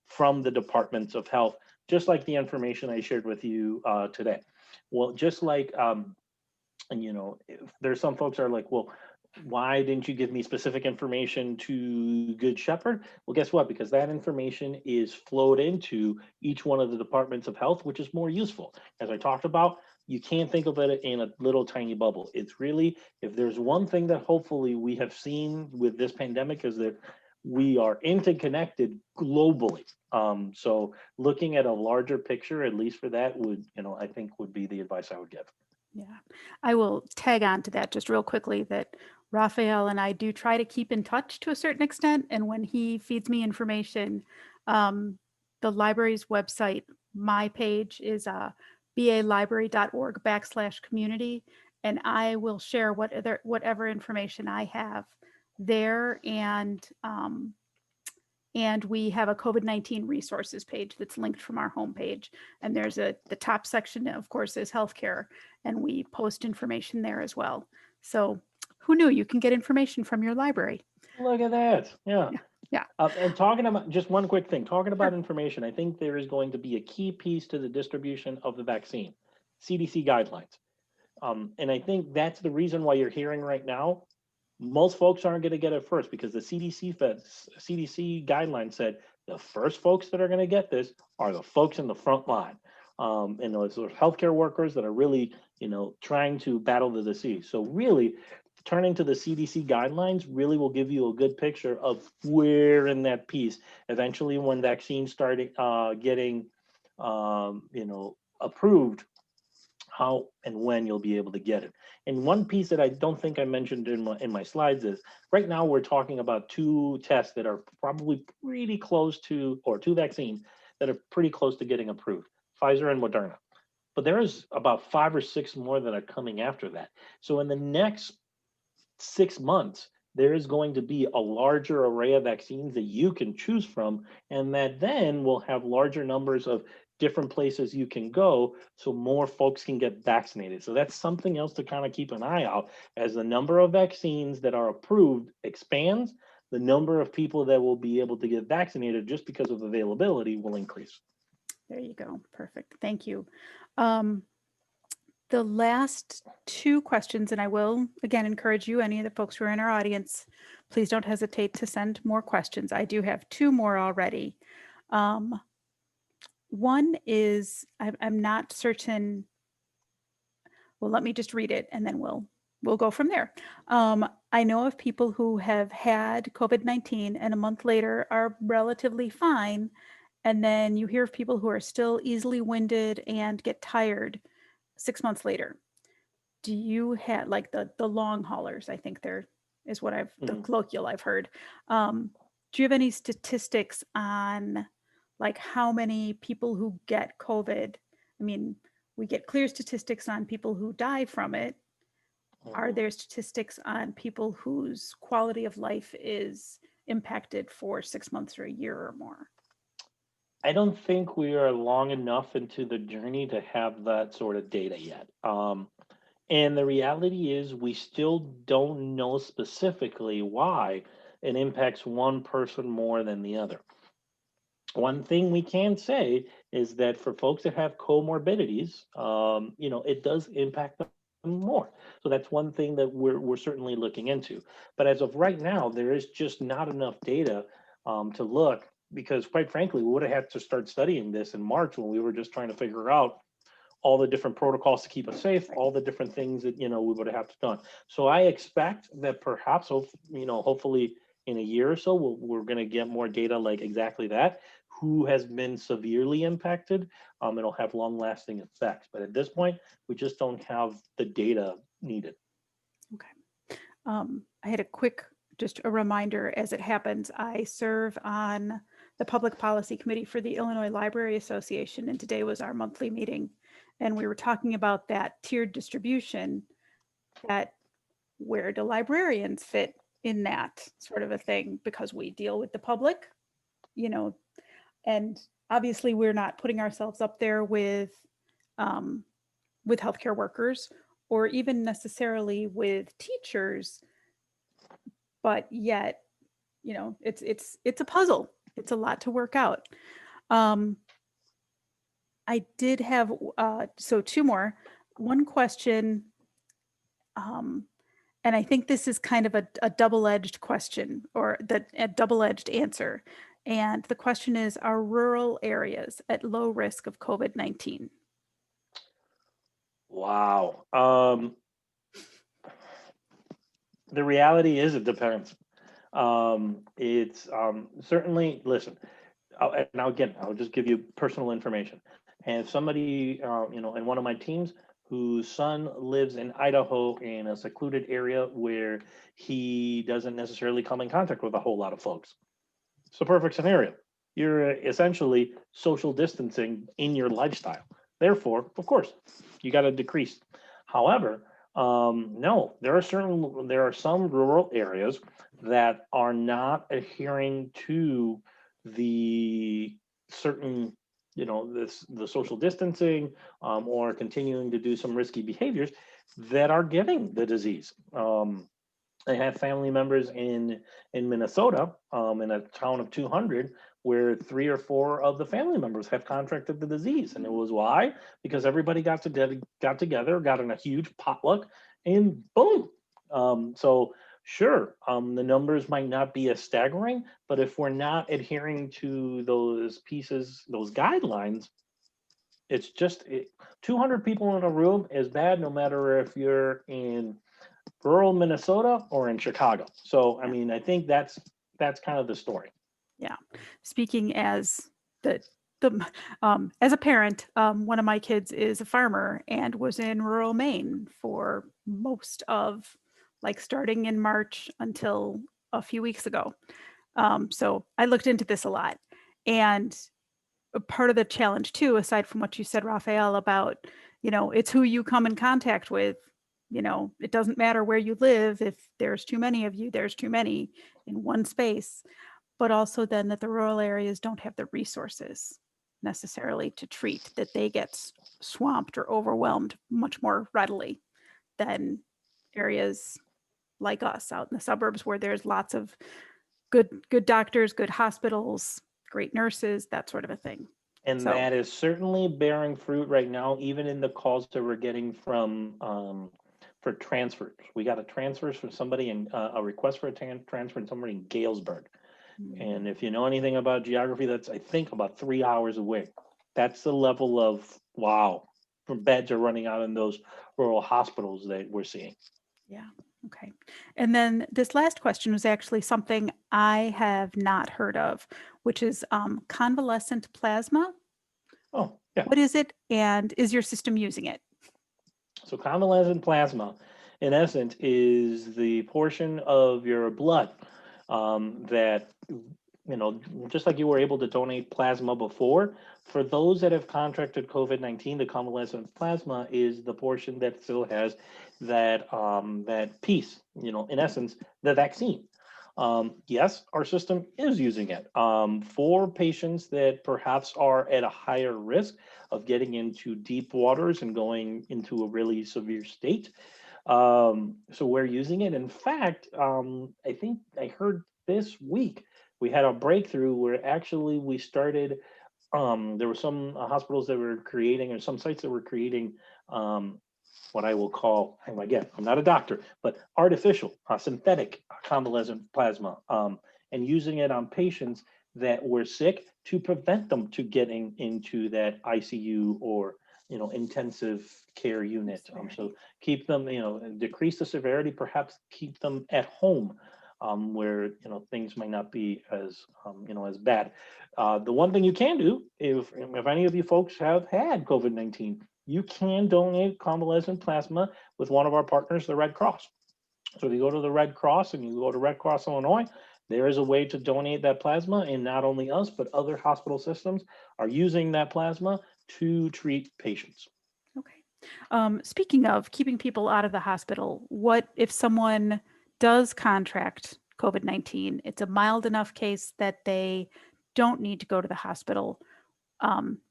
from the departments of health, just like the information I shared with you today. Well, just like, and if there's some folks are like, well, why didn't you give me specific information to Good Shepherd? Well, guess what? Because that information is flowed into each one of the departments of health, which is more useful. As I talked about, you can't think of it in a little tiny bubble. It's really, if there's one thing that hopefully we have seen with this pandemic is that we are interconnected globally. So looking at a larger picture, at least for that, would, I think would be the advice I would give. Yeah, I will tag on to that just real quickly that Rafael and I do try to keep in touch to a certain extent. And when he feeds me information, the library's website, my page is balibrary.org/community. and I will share whatever information I have there. And we have a COVID-19 resources page that's linked from our homepage. And the top section, of course, is healthcare, and we post information there as well. So who knew you can get information from your library? Look at that. Yeah. Yeah. Yeah. And talking about just one quick thing, talking about Sure. information, I think there is going to be a key piece to the distribution of the vaccine, CDC guidelines. And I think that's the reason why you're hearing right now, most folks aren't going to get it first because the CDC guidelines said the first folks that are going to get this are the folks in the front line. And those healthcare workers that are really, trying to battle the disease. So really, turning to the CDC guidelines really will give you a good picture of where in that piece, eventually when vaccines start getting, approved, how and when you'll be able to get it. And one piece that I don't think I mentioned in my slides is right now we're talking about two tests that are probably pretty close to, or two vaccines that are pretty close to getting approved, Pfizer and Moderna. But there is about 5 or 6 more that are coming after that. So in the next 6 months, there is going to be a larger array of vaccines that you can choose from, and that then will have larger numbers of different places you can go so more folks can get vaccinated. So that's something else to kind of keep an eye out. As the number of vaccines that are approved expands, the number of people that will be able to get vaccinated just because of availability will increase. There you go. Perfect. Thank you. The last two questions, and I will again encourage you, any of the folks who are in our audience, please don't hesitate to send more questions. I do have two more already. One is, I'm not certain. Well, let me just read it and then we'll go from there. I know of people who have had COVID-19 and a month later are relatively fine. And then you hear of people who are still easily winded and get tired 6 months later. Do you have, like, the long haulers, I think is what the colloquial I've heard. Do you have any statistics on like how many people who get COVID? I mean, we get clear statistics on people who die from it. Are there statistics on people whose quality of life is impacted for 6 months or a year or more? I don't think we are long enough into the journey to have that sort of data yet. And the reality is we still don't know specifically why it impacts one person more than the other. One thing we can say is that for folks that have comorbidities, it does impact them more. So that's one thing that we're certainly looking into. But as of right now, there is just not enough data to look, because quite frankly, we would have had to start studying this in March when we were just trying to figure out all the different protocols to keep us safe, all the different things that, we would have to done. So I expect that perhaps, hopefully in a year or so, we're going to get more data like exactly that, who has been severely impacted. It'll have long lasting effects. But at this point, we just don't have the data needed. Okay. I had just a reminder as it happens, I serve on the Public Policy Committee for the Illinois Library Association, and today was our monthly meeting. And we were talking about that tiered distribution, that where do librarians fit in that sort of a thing, because we deal with the public, and obviously we're not putting ourselves up there with healthcare workers or even necessarily with teachers, but yet, it's a puzzle. It's a lot to work out. I did have, so two more. One question, and I think this is kind of a double-edged question, or a double-edged answer. And the question is, are rural areas at low risk of COVID-19? Wow. The reality is it depends. It's certainly, listen, now again, I'll just give you personal information. And if somebody, in one of my teams whose son lives in Idaho in a secluded area where he doesn't necessarily come in contact with a whole lot of folks, it's a perfect scenario. You're essentially social distancing in your lifestyle. Therefore, of course, you got to decrease. However, No, there are some rural areas that are not adhering to the certain, the social distancing, or continuing to do some risky behaviors that are getting the disease. I have family members in Minnesota, in a town of 200, where 3 or 4 of the family members have contracted the disease, and it was why? Because everybody got together, got in a huge potluck, and boom. So sure, the numbers might not be as staggering, but if we're not adhering to those pieces, those guidelines, it's just 200 people in a room is bad, no matter if you're in rural Minnesota or in Chicago. So, I Yeah. mean, I think that's kind of the story. Yeah. Speaking as the as a parent, one of my kids is a farmer and was in rural Maine for most of, like, starting in March until a few weeks ago. So I looked into this a lot, and a part of the challenge too, aside from what you said, Raphael, about, it's who you come in contact with. It doesn't matter where you live. If there's too many of you, there's too many in one space. But also then that the rural areas don't have the resources necessarily to treat, that they get swamped or overwhelmed much more readily than areas like us out in the suburbs, where there's lots of good doctors, good hospitals, great nurses, that sort of a thing. And So that is certainly bearing fruit right now, even in the calls that we're getting from, for transfers. We got a transfers for somebody, and a request for a transfer, and somebody in Galesburg. mm, And if you know anything about geography, that's, I think, about 3 hours away. That's the level of, wow, beds are running out in those rural hospitals that we're seeing. yeah, okay. And then this last question was actually something I have not heard of, which is convalescent plasma. Oh, yeah. What is it, and is your system using it? So convalescent plasma, in essence, is the portion of your blood, that, just like you were able to donate plasma before, for those that have contracted COVID-19, the convalescent plasma is the portion that still has that piece, in essence, the vaccine. Yes, our system is using it, for patients that perhaps are at a higher risk of getting into deep waters and going into a really severe state. So we're using it. In fact, I think I heard this week we had a breakthrough where actually we started. There were some hospitals that were creating, or some sites that were creating, what I will call, and again, I'm not a doctor, but artificial, synthetic convalescent plasma, and using it on patients that were sick to prevent them to getting into that ICU or, intensive care unit. So Severity. keep them, decrease the severity, perhaps keep them at home, where, things might not be as, as bad. The one thing you can do, if any of you folks have had COVID-19, you can donate convalescent plasma with one of our partners, the Red Cross. So if you go to the Red Cross and you go to Red Cross Illinois, there is a way to donate that plasma, and not only us, but other hospital systems are using that plasma to treat patients. Okay. Speaking of keeping people out of the hospital, what if someone does contract COVID-19? It's a mild enough case that they don't need to go to the hospital.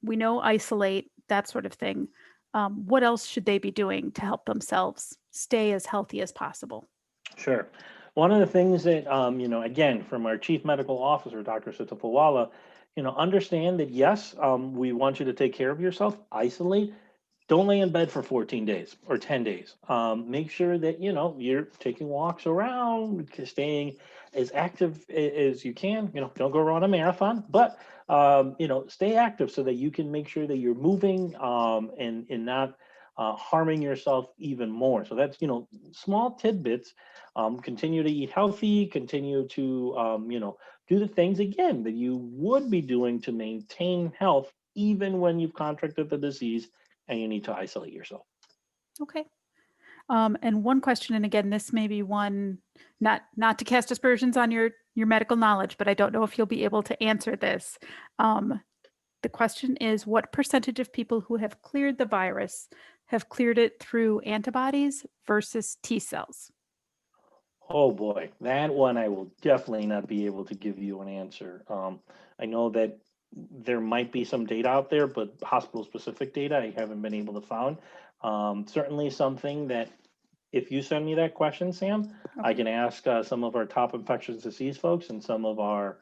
We know isolate, that sort of thing. What else should they be doing to help themselves stay as healthy as possible? Sure. One of the things that, again, from our chief medical officer, Dr. Sitapawala, understand that yes, we want you to take care of yourself, isolate. Don't lay in bed for 14 days or 10 days. Make sure that, you're taking walks around, staying as active as you can. Don't go run a marathon, but, stay active so that you can make sure that you're moving, and not harming yourself even more. So that's, small tidbits. Continue to eat healthy, continue to, do the things again that you would be doing to maintain health, even when you've contracted the disease and you need to isolate yourself. Okay. And one question, and again, this may be one, not to cast aspersions on your medical knowledge, but I don't know if you'll be able to answer this. The question is, what percentage of people who have cleared the virus have cleared it through antibodies versus T cells? Oh boy, that one I will definitely not be able to give you an answer. I know that there might be some data out there, but hospital-specific data I haven't been able to find. Certainly something that if you send me that question, Sam, I Okay. can ask some of our top infectious disease folks and some of our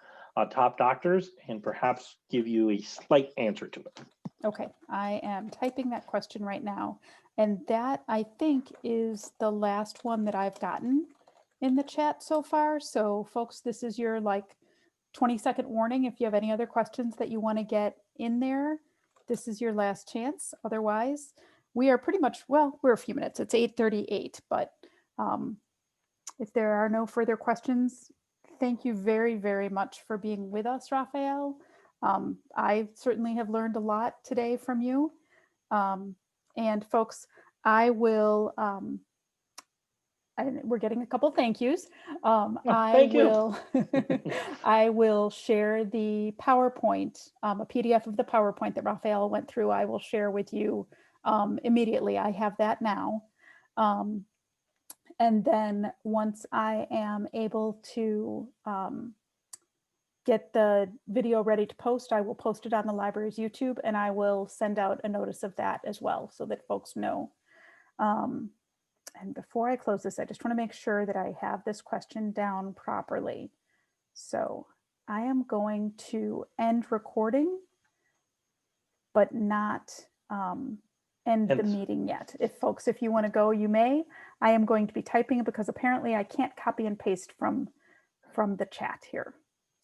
top doctors, and perhaps give you a slight answer to it. Okay, I am typing that question right now. And that, I think, is the last one that I've gotten in the chat so far. So folks, this is your like 20-second warning. If you have any other questions that you want to get in there, this is your last chance. Otherwise, we are pretty much, well, we're a few minutes. It's 8:38, but if there are no further questions, thank you very, very much for being with us, Rafael. I certainly have learned a lot today from you. And folks, I will, we're getting a couple thank yous. I Thank you. will, I will share the PowerPoint, a PDF of the PowerPoint that Rafael went through. I will share with you immediately. I have that now. And then once I am able to get the video ready to post, I will post it on the library's YouTube, and I will send out a notice of that as well so that folks know. And before I close this, I just want to make sure that I have this question down properly. So I am going to end recording, but not end the meeting yet. If you want to go, you may. I am going to be typing because apparently I can't copy and paste from the chat here.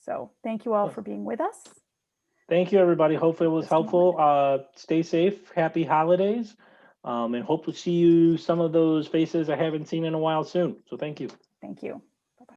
So thank you all for being with us. Thank you, everybody. Hopefully it was helpful. Stay safe. Happy holidays. And hope to see you, some of those faces I haven't seen in a while soon. So thank you. Thank you.